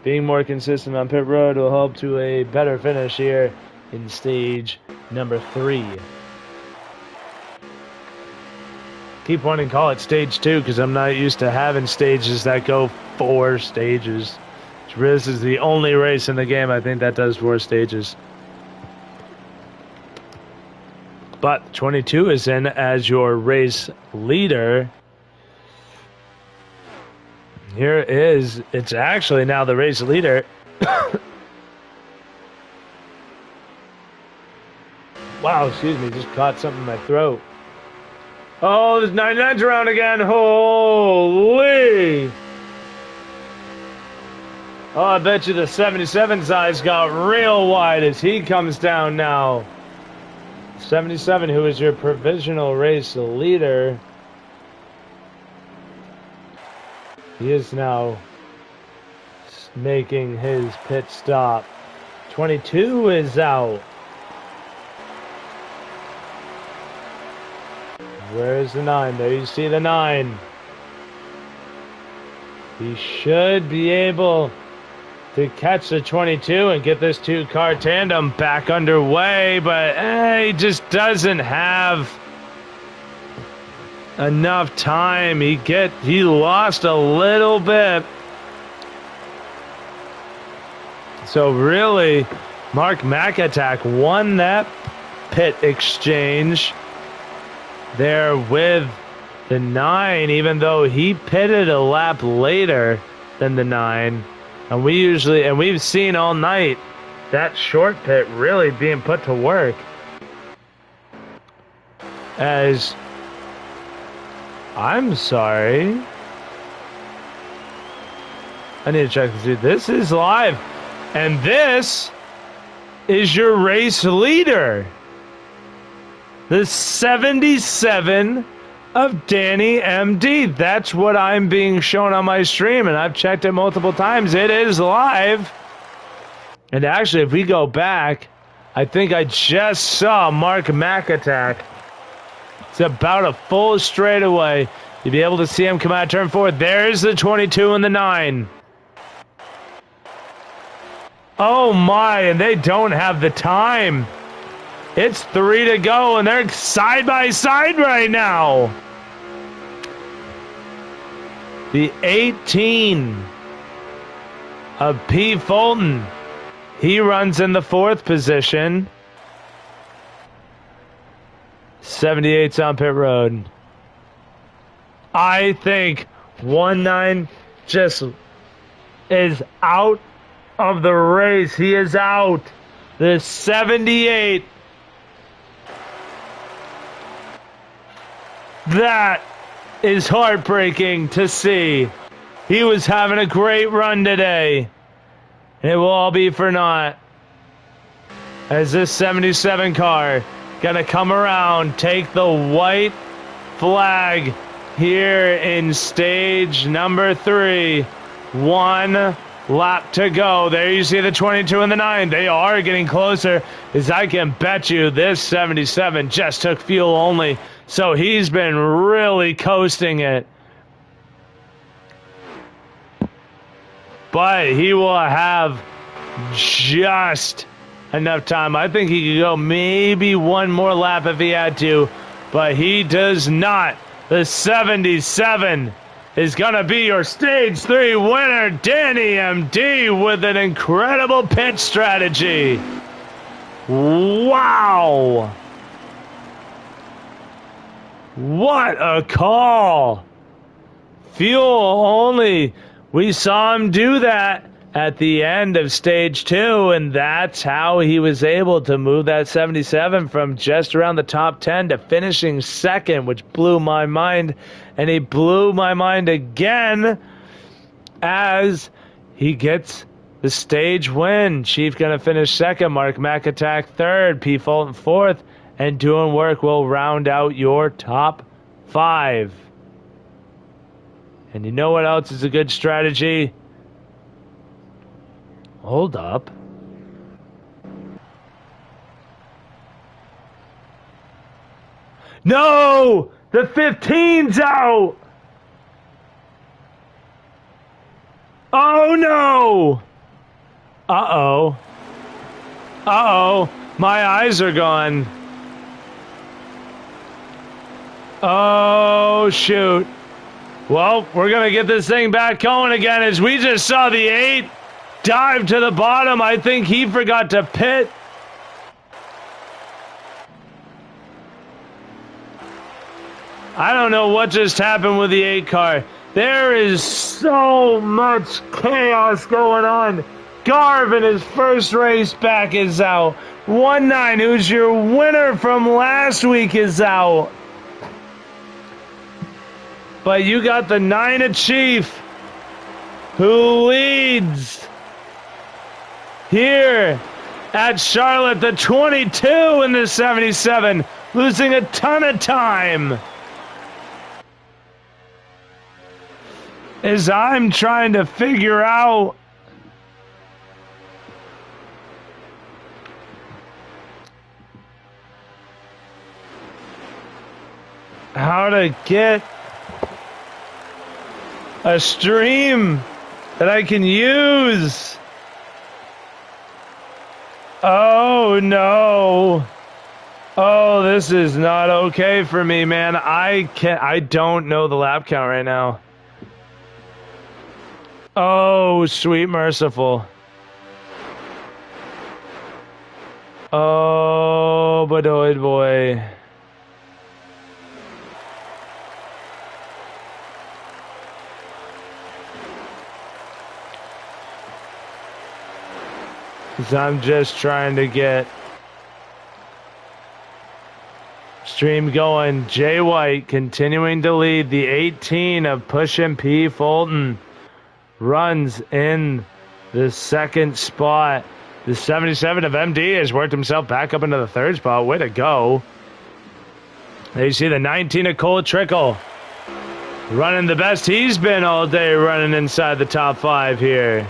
being more consistent on pit road will help to a better finish here in stage number 3. Keep wanting to call it stage 2 because I'm not used to having stages that go 4 stages. This is the only race in the game I think that does 4 stages. But 22 is in as your race leader. Here is, it's actually now the race leader. Wow, excuse me, just caught something in my throat. Oh, there's 99's around again. Holy. Oh, I bet you the 77's eyes got real wide as he comes down now. 77, who is your provisional race leader. He is now making his pit stop. 22 is out. Where's the 9? There you see the 9. He should be able to catch the 22 and get this two-car tandem back underway, but he just doesn't have enough time. He lost a little bit. So really, Mark McAtack won that pit exchange there with the 9, even though he pitted a lap later than the 9. And we've seen all night that short pit really being put to work. As I'm sorry, I need to check to see. This is live, and this is your race leader, the 77 of Danny MD. That's what I'm being shown on my stream, and I've checked it multiple times. It is live. And actually, if we go back, I think I just saw Mark McAtack. It's about a full straightaway. You'll be able to see him come out of turn 4. There's the 22 and the 9. Oh my, and they don't have the time. It's 3 to go, and they're side by side right now. The 18 of P. Fulton. He runs in the 4th position. 78's on pit road. I think 19 just is out of the race. He is out. The 78. That is heartbreaking to see. He was having a great run today. And it will all be for naught. As this 77 car gonna come around, take the white flag here in stage number 3. 1 lap to go. There you see the 22 and the 9. They are getting closer, as I can bet you this 77 just took fuel only. So he's been really coasting it. But he will have just enough time. I think he could go maybe one more lap if he had to, but he does not. The 77 is going to be your stage 3 winner, Danny MD, with an incredible pit strategy. Wow. What a call. Fuel only. We saw him do that at the end of stage 2, and that's how he was able to move that 77 from just around the top 10 to finishing 2nd, which blew my mind. And he blew my mind again as he gets the stage win. Chief going to finish 2nd, Mark McAtack 3rd, P. Fulton 4th, and doing work will round out your top 5. And you know what else is a good strategy? Hold up. No! The 15's out! Oh no! Uh-oh. Uh-oh. My eyes are gone. Oh, shoot. Well, we're going to get this thing back going again as we just saw the 8 dive to the bottom. I think he forgot to pit. I don't know what just happened with the 8 car. There is so much chaos going on. Garvin, his first race back, is out. 19, who's your winner from last week, is out. But you got the 9 Chief, who leads here at Charlotte, the 22 in the 77, losing a ton of time. As I'm trying to figure out how to get a stream that I can use. Oh no. Oh, this is not okay for me, man. I don't know the lap count right now. Oh, sweet merciful. Oh, boy. Because I'm just trying to get stream going. Jay White continuing to lead. The 18 of Push and P Fulton runs in the second spot. The 77 of MD has worked himself back up into the third spot. Way to go. There you see the 19 of Cole Trickle running the best he's been all day, running inside the top 5 here.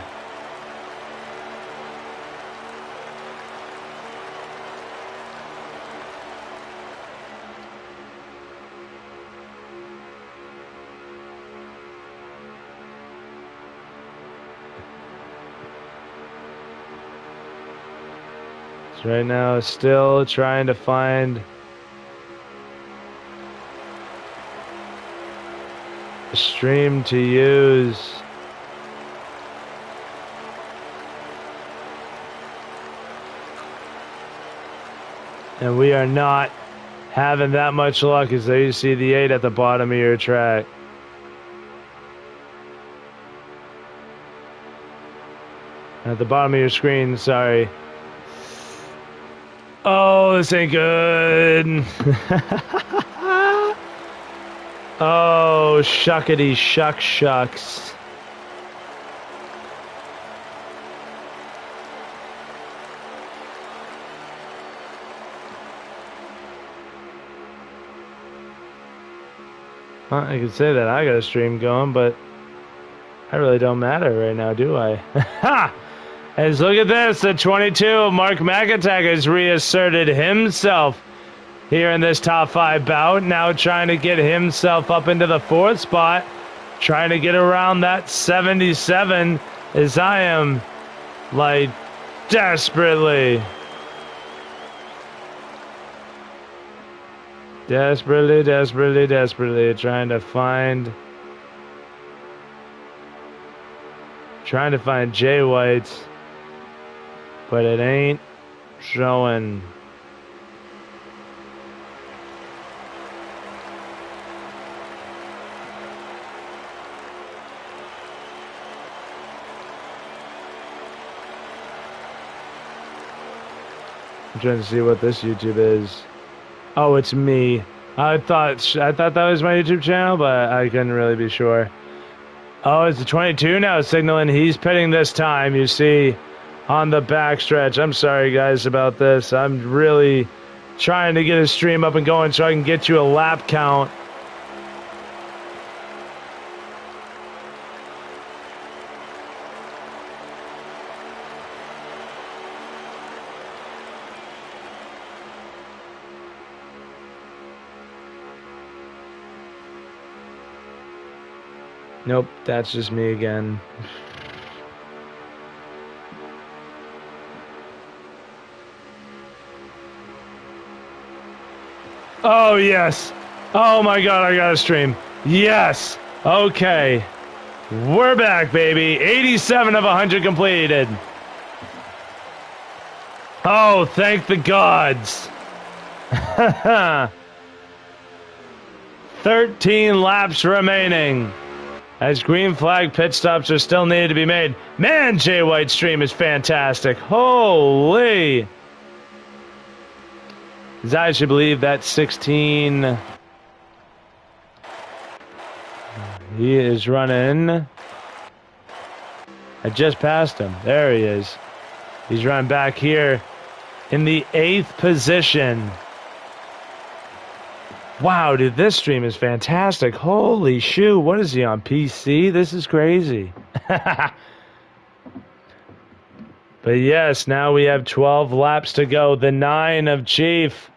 Right now, still trying to find a stream to use. And we are not having that much luck, as there you see the 8 at the bottom of your track. At the bottom of your screen, sorry. Oh, this ain't good. Oh, shuckity shucks. Well, I could say that I got a stream going, but I really don't matter right now, do I? Ha! As look at this, the 22, Mark McIntyre has reasserted himself here in this top 5 bout. Now trying to get himself up into the 4th spot. Trying to get around that 77 as I am, like, desperately trying to find Jay White. But it ain't showing. I'm trying to see what this YouTube is. Oh, it's me. I thought that was my YouTube channel, but I couldn't really be sure. Oh, it's the 22 now signaling he's pitting this time. You see on the backstretch. I'm sorry, guys, about this. I'm really trying to get a stream up and going so I can get you a lap count. Nope, that's just me again. Oh, yes. Oh, my God, I got a stream. Yes. Okay. We're back, baby. 87 of 100 completed. Oh, thank the gods. 13 laps remaining. As green flag pit stops are still needed to be made. Man, Jay White's stream is fantastic. Holy. I should believe that 16 He is running. I just passed him. There he is. He's running back here in the 8th position. Wow, dude, this stream is fantastic. Holy shoot, what is he on, PC? This is crazy. But yes, now we have 12 laps to go. The 9 of Chief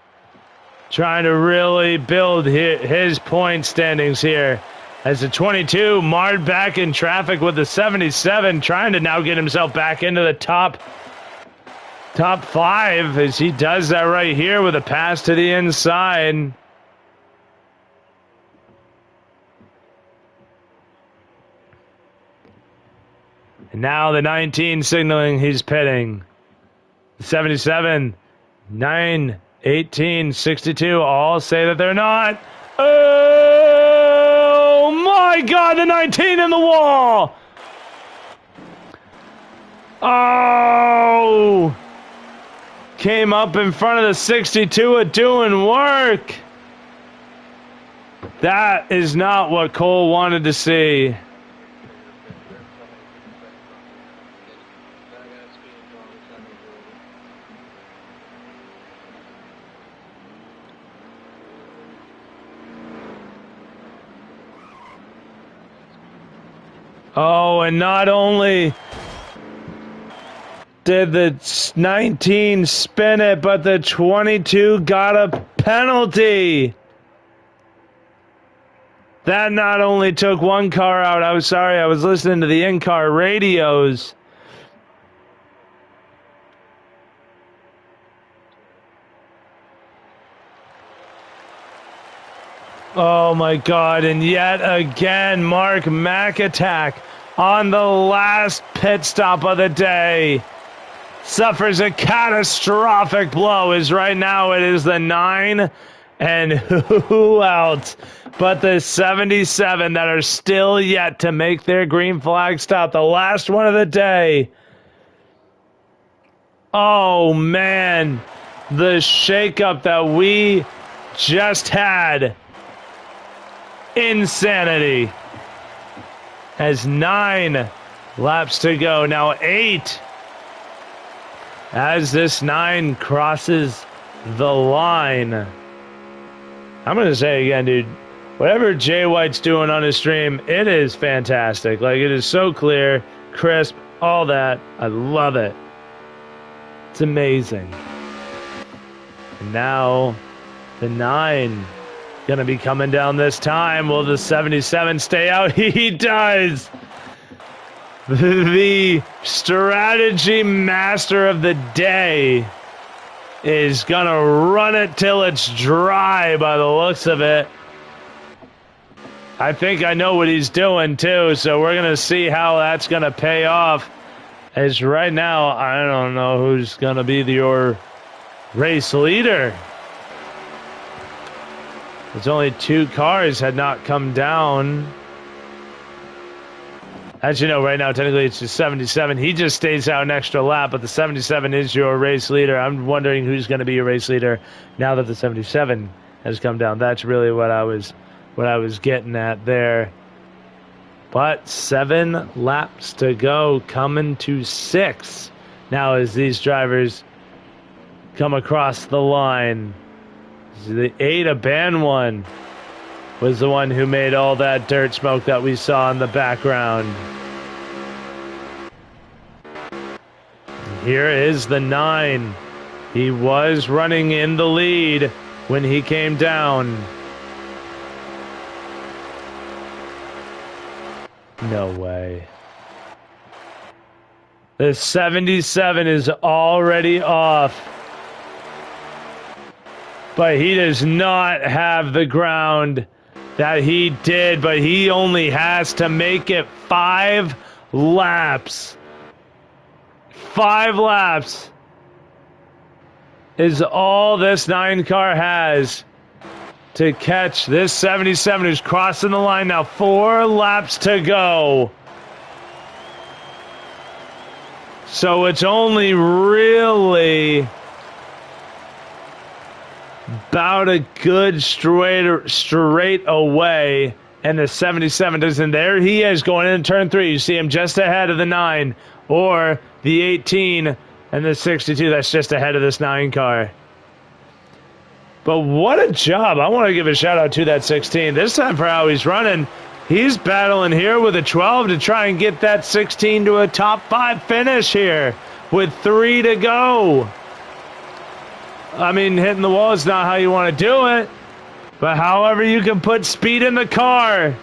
trying to really build his point standings here. As the 22 marred back in traffic with the 77, trying to now get himself back into the top 5 as he does that right here with a pass to the inside. And now the 19 signaling he's pitting. 77, 9, 18, 62 all say that they're not. Oh my God, the 19 in the wall. Oh, came up in front of the 62 doing work. That is not what Cole wanted to see. Oh, and not only did the 19 spin it, but the 22 got a penalty. That not only took one car out. I was sorry, I was listening to the in-car radios. Oh my God, and yet again, Mark McAtack on the last pit stop of the day suffers a catastrophic blow. As right now it is the 9 and who else but the 77 that are still yet to make their green flag stop, the last one of the day. Oh man, the shakeup that we just had. Insanity. Has 9 laps to go. Now 8. As this 9 crosses the line. I'm going to say again, dude, whatever Jay White's doing on his stream, it is fantastic. Like, it is so clear, crisp, all that. I love it. It's amazing. And now the 9 gonna be coming down this time. Will the 77 stay out? He does. The strategy master of the day is gonna run it till it's dry by the looks of it. I think I know what he's doing too, so we're gonna see how that's gonna pay off. As right now, I don't know who's gonna be your race leader. There's only 2 cars had not come down. As you know, right now, technically it's just 77. He just stays out an extra lap, but the 77 is your race leader. I'm wondering who's going to be your race leader now that the 77 has come down. That's really what I was getting at there. But 7 laps to go, coming to 6. Now as these drivers come across the line. The 8 of Ban 1 was the one who made all that dirt smoke that we saw in the background. Here is the 9. He was running in the lead when he came down. No way. The 77 is already off. But he does not have the ground that he did, but he only has to make it 5 laps. 5 laps is all this 9 car has to catch this 77 who's crossing the line now. 4 laps to go. So it's only really about a good straight away and the 77 isn't there. He is going in turn 3. You see him just ahead of the 9 or the 18 and the 62 that's just ahead of this 9 car. But what a job. I want to give a shout out to that 16. This time for how he's running, he's battling here with a 12 to try and get that 16 to a top 5 finish here with 3 to go. I mean, hitting the wall is not how you want to do it, but however you can put speed in the car.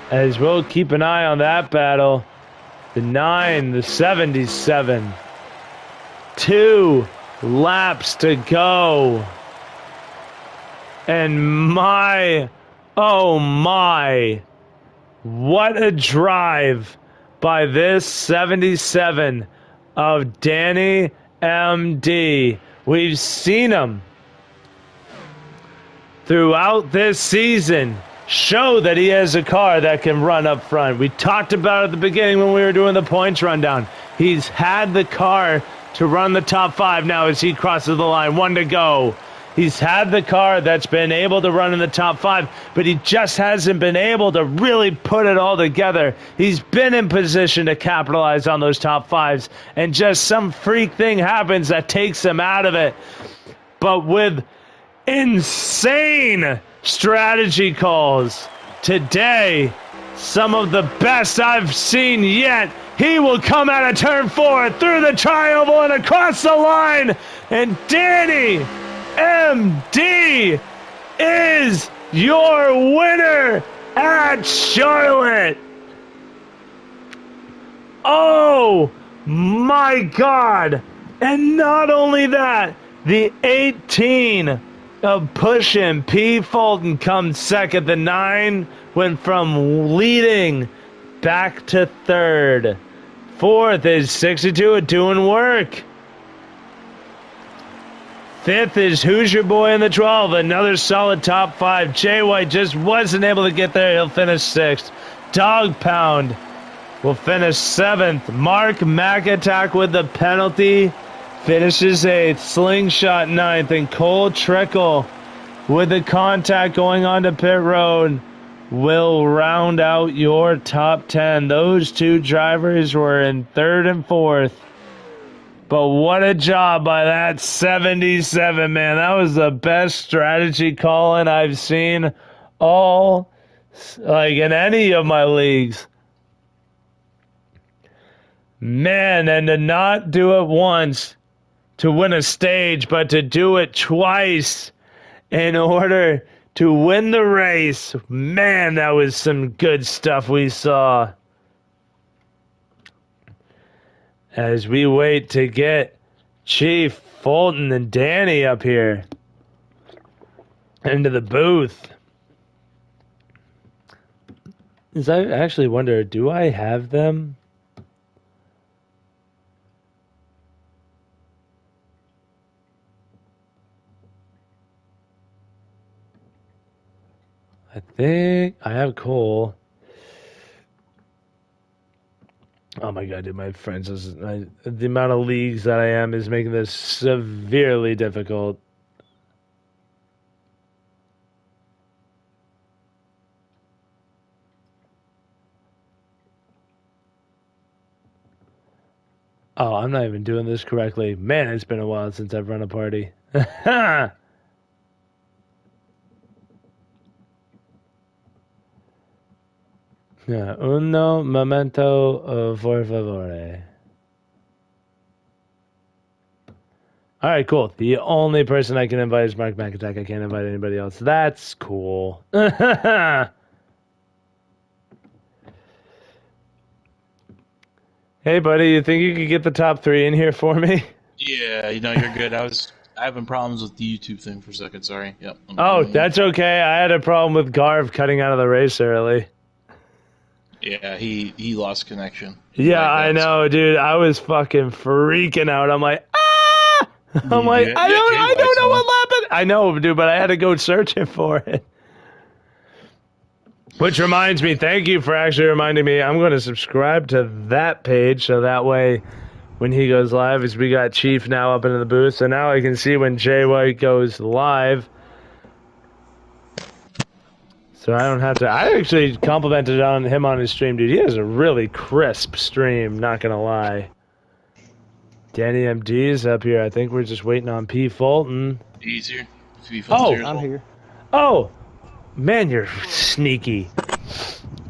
As we'll keep an eye on that battle. The 9, the 77. 2 laps to go. And oh my, what a drive by this 77 of Danny MD. We've seen him throughout this season show that he has a car that can run up front. We talked about it at the beginning when we were doing the points rundown. He's had the car to run the top 5 now as he crosses the line. 1 to go. He's had the car that's been able to run in the top 5, but he just hasn't been able to really put it all together. He's been in position to capitalize on those top 5s, and just some freak thing happens that takes him out of it. But with insane strategy calls today, some of the best I've seen yet, he will come out of turn 4 through the tri-oval and across the line, and Danny MD is your winner at Charlotte. Oh my God. And not only that, the 18 of pushing P. Fulton comes second. The 9 went from leading back to 3rd. 4th is 62 of doing work. 5th is Who's Your Boy in the 12. Another solid top 5. Jay White just wasn't able to get there. He'll finish 6th. Dog Pound will finish 7th. Mark McAttack with the penalty finishes 8th. Slingshot 9th. And Cole Trickle with the contact going on to pit road will round out your top 10. Those 2 drivers were in 3rd and 4th. But what a job by that 77, man. That was the best strategy calling I've seen in any of my leagues. Man, and to not do it once to win a stage, but to do it twice in order to win the race. Man, that was some good stuff we saw. As we wait to get Chief, Fulton, and Danny up here into the booth. I actually wonder, do I have them? I think I have Cole. Oh my God, dude, my friends, the amount of leagues that I am is making this severely difficult. Oh, I'm not even doing this correctly. Man, it's been a while since I've run a party. Yeah, uno momento, por favore. All right, cool. The only person I can invite is Mark McAttack. I can't invite anybody else. That's cool. Hey, buddy, you think you could get the top 3 in here for me? Yeah, you're good. I was having problems with the YouTube thing for a second. Sorry. Yep. Oh, that's okay. I had a problem with Garv cutting out of the race early. Yeah, he lost connection. Yeah, I know, dude. I was fucking freaking out. I'm like, ah! I'm like, I don't know what happened. I know, dude, but I had to go searching for it. Which reminds me, thank you for actually reminding me. I'm going to subscribe to that page so that way when he goes live, as we got Chief now up into the booth. So now I can see when Jay White goes live. So I don't have to. I actually complimented on him on his stream, dude. He has a really crisp stream, not going to lie. Danny MD's up here. I think we're just waiting on P. Fulton. Easier. Oh, I'm here. Oh, man, you're sneaky.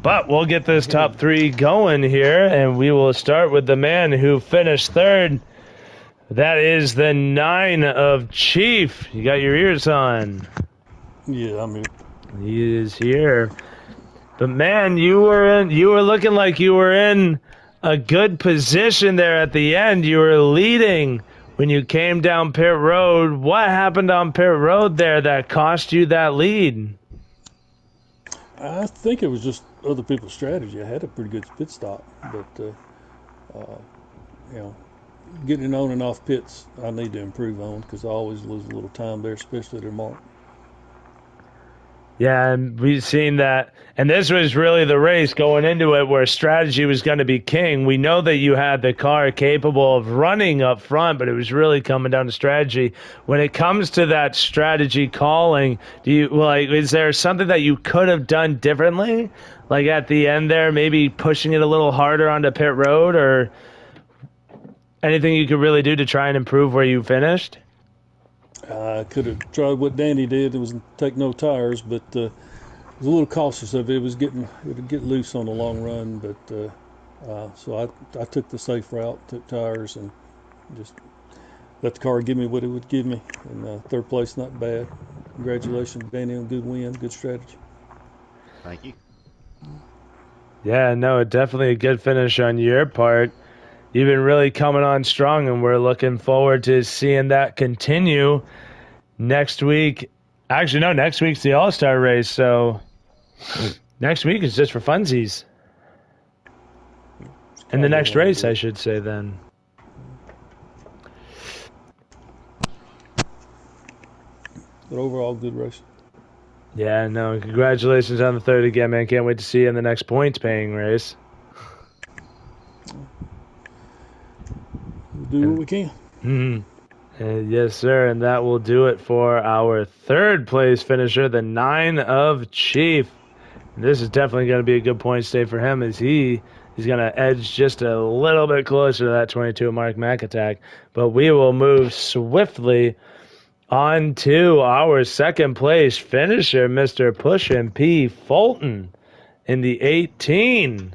But we'll get this top 3 going here, and we will start with the man who finished 3rd. That is the 9 of Chief. You got your ears on. Yeah, I'm here. He is here. But man, you were looking like you were in a good position there at the end. You were leading when you came down pit road. What happened on pit road there that cost you that lead? I think it was just other people's strategy. I had a pretty good pit stop, but getting on and off pits, I need to improve on because I always lose a little time there, especially at mark. Yeah, and we've seen that. And this was really the race going into it where strategy was going to be king. We know that you had the car capable of running up front, but it was really coming down to strategy. When it comes to that strategy calling, is there something that you could have done differently? Like at the end there, maybe pushing it a little harder onto pit road, or anything you could really do to try and improve where you finished? I could have tried what Danny did. It was take no tires, but I was a little cautious of it. It would get loose on the long run, but so I took the safe route, took tires, and just let the car give me what it would give me. And 3rd place, not bad. Congratulations, Danny, on good win, good strategy. Thank you. Yeah, no, definitely a good finish on your part. You've been really coming on strong, and we're looking forward to seeing that continue next week. Actually, no, next week's the All-Star race, so next week is just for funsies. And the next race, I should say, then. But overall, good race. Yeah, no, congratulations on the 3rd again, man. Can't wait to see you in the next points-paying race. We'll do what we can. Mm-hmm. Yes, sir, and that will do it for our 3rd place finisher, the 9 of Chief. This is definitely going to be a good point stay for him, as he's going to edge just a little bit closer to that 22 Mark McAttack. But we will move swiftly on to our 2nd place finisher, Mr. Pushin' P. Fulton, in the 18.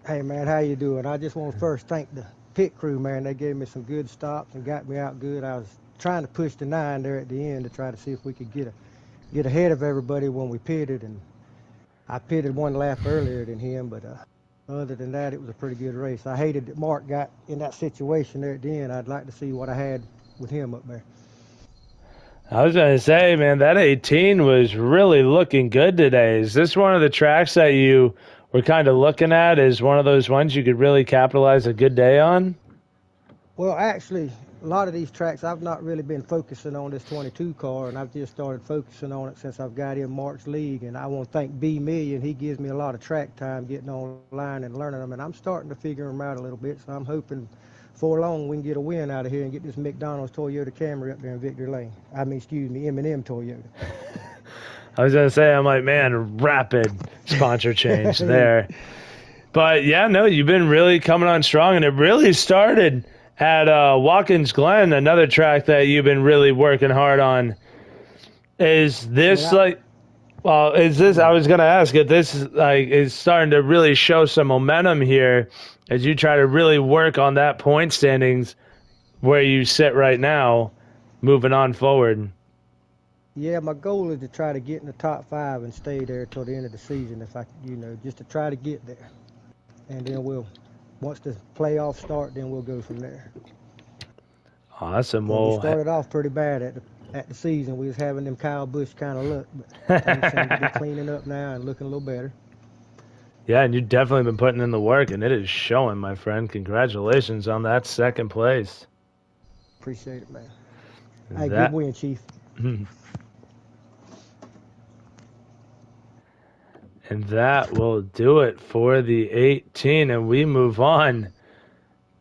Hey, man, how you doing? I just want to first thank the pit crew, man. They gave me some good stops and got me out good. I was trying to push the 9 there at the end to try to see if we could get ahead of everybody when we pitted, and I pitted 1 lap earlier than him, but other than that, it was a pretty good race. I hated that Mark got in that situation there at the end. I'd like to see what I had with him up there. I was going to say, man, that 18 was really looking good today. Is this one of the tracks that you were kind of looking at as one of those ones you could really capitalize a good day on? Well, actually, a lot of these tracks, I've not really been focusing on this 22 car, and I've just started focusing on it since I've got in Mark's league. And I want to thank B Million. He gives me a lot of track time getting online and learning them, and I'm starting to figure them out a little bit. So I'm hoping before long we can get a win out of here and get this McDonald's Toyota Camry up there in Victory Lane. M&M Toyota. I was going to say, I'm like, man, rapid sponsor change there. But, yeah, no, you've been really coming on strong, and it really started at Watkins Glen, another track that you've been really working hard on. Is this I was going to ask if this is starting to really show some momentum here as you try to really work on that point standings where you sit right now, moving on forward? Yeah, my goal is to try to get in the top 5 and stay there till the end of the season, if I, just to try to get there. And then once the playoffs start, then we'll go from there. Awesome. Well, we started off pretty bad at the season. We was having them Kyle Busch kind of luck, but things seem to be cleaning up now and looking a little better. Yeah, and you've definitely been putting in the work, and it is showing, my friend. Congratulations on that 2nd place. Appreciate it, man. Hey, good win, Chief. And that will do it for the 18, and we move on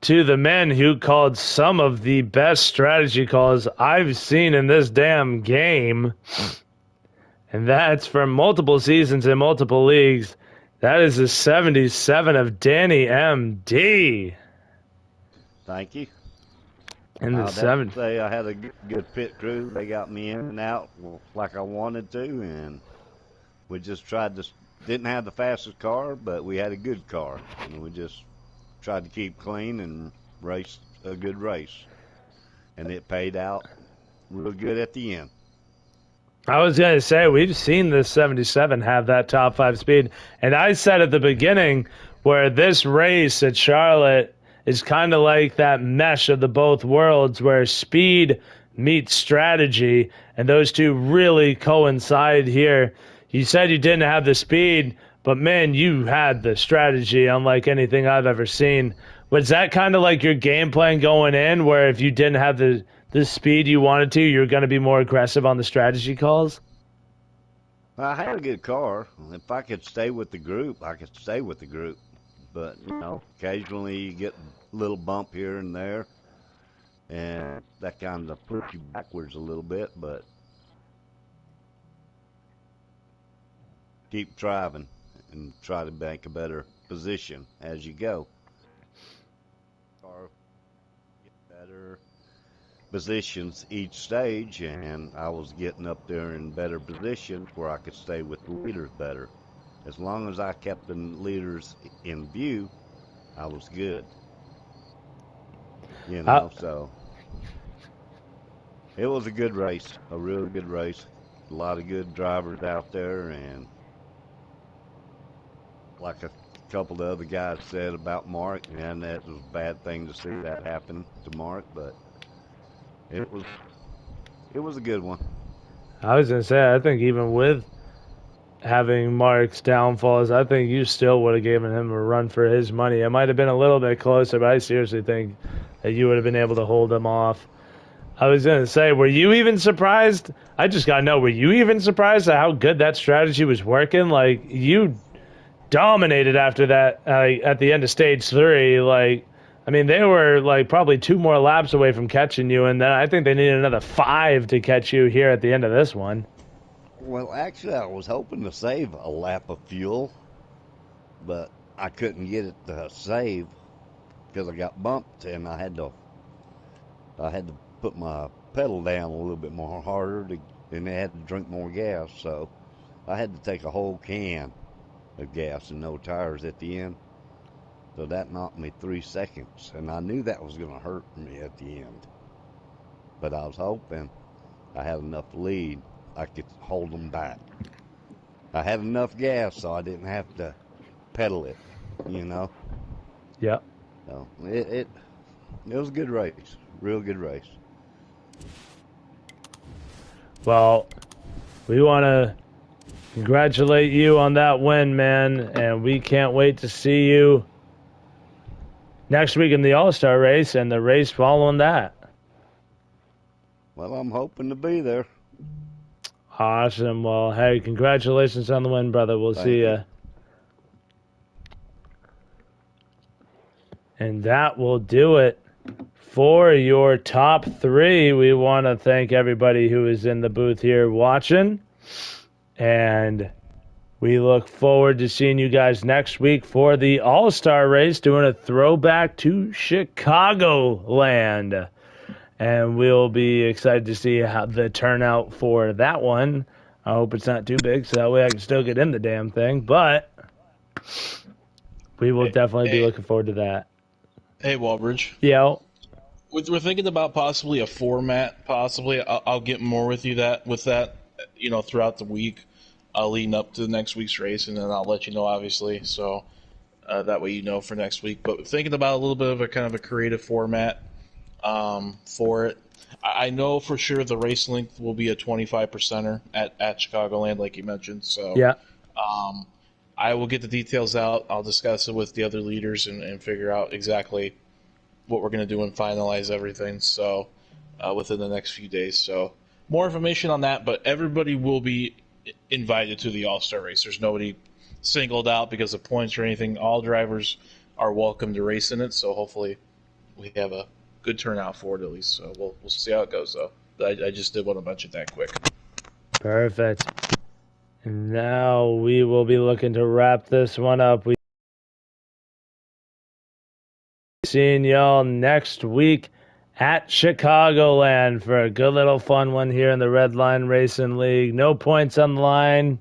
to the men who called some of the best strategy calls I've seen in this damn game. And that's from multiple seasons in multiple leagues. That is a 77 of Danny M.D. Thank you. in the I'd have 7. to say I had a good pit crew. They got me in and out like I wanted to, and we just didn't have the fastest car, but we had a good car, and we just tried to keep clean and race a good race, and it paid out real good at the end. I was going to say, we've seen this 77 have that top 5 speed. And I said at the beginning where this race at Charlotte is kind of like that mesh of the both worlds where speed meets strategy. And those two really coincide here. You said you didn't have the speed, but man, you had the strategy unlike anything I've ever seen. Was that kind of like your game plan going in where if you didn't have the speed you wanted to, you're going to be more aggressive on the strategy calls? I had a good car. If I could stay with the group, I could stay with the group. But, occasionally you get a little bump here and there, and that kind of puts you backwards a little bit, but keep driving and try to make a better position as you go. Car get better positions each stage, and I was getting up there in better positions where I could stay with the leaders better. As long as I kept the leaders in view, I was good. So it was a good race, a real good race. A lot of good drivers out there, and like a couple of the other guys said about Mark, and that was a bad thing to see that happen to Mark, but it was a good one. I was going to say, I think even with having Mark's downfalls, I think you still would have given him a run for his money. It might have been a little bit closer, but I seriously think that you would have been able to hold him off. I was going to say, were you even surprised? I just got to know, were you even surprised at how good that strategy was working? Like, you dominated after that at the end of stage 3. They were probably 2 more laps away from catching you, and then I think they needed another 5 to catch you here at the end of this one. Well, actually, I was hoping to save a lap of fuel, but I couldn't get it to save because I got bumped, and I had to put my pedal down a little bit more harder, and I had to drink more gas, so I had to take a whole can of gas and no tires at the end. So that knocked me 3 seconds, and I knew that was going to hurt me at the end. But I was hoping I had enough lead I could hold them back. I had enough gas, so I didn't have to pedal it, Yeah. So it was a good race, real good race. Well, we want to congratulate you on that win, man, and we can't wait to see you next week in the All-Star race and the race following that. Well, I'm hoping to be there. Awesome. Well, hey, congratulations on the win, brother. We'll see you. And that will do it for your top 3. We want to thank everybody who is in the booth here watching. And we look forward to seeing you guys next week for the All-Star race, doing a throwback to Chicagoland. And we'll be excited to see how the turnout for that one. I hope it's not too big, so that way I can still get in the damn thing. But we will definitely be looking forward to that. Hey, Walbridge. Yeah. We're thinking about possibly a format. Possibly, I'll get more with you with that. Throughout the week, leading up to the next week's race, and then I'll let you know, obviously. So that way for next week. But thinking about a little bit of a kind of a creative format for it. I know for sure the race length will be a 25%er at Chicagoland, like you mentioned. So yeah. I will get the details out. I'll discuss it with the other leaders and figure out exactly what we're going to do and finalize everything. So within the next few days. So more information on that, but everybody will be invited to the All-Star race. There's nobody singled out because of points or anything. All drivers are welcome to race in it. So hopefully we have a good turnout for it at least. So we'll see how it goes though. I just did want to mention that quick. Perfect. And now we will be looking to wrap this one up. We seeing y'all next week at Chicagoland for a good little fun one here in the Redline Racing League. No points on the line.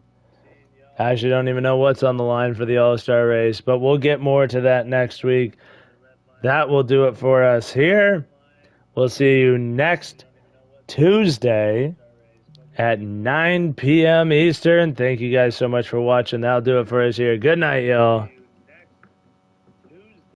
Actually, don't even know what's on the line for the All-Star race, but we'll get more to that next week. That will do it for us here. We'll see you next Tuesday at 9 p.m. Eastern. Thank you guys so much for watching. That'll do it for us here. Good night, y'all.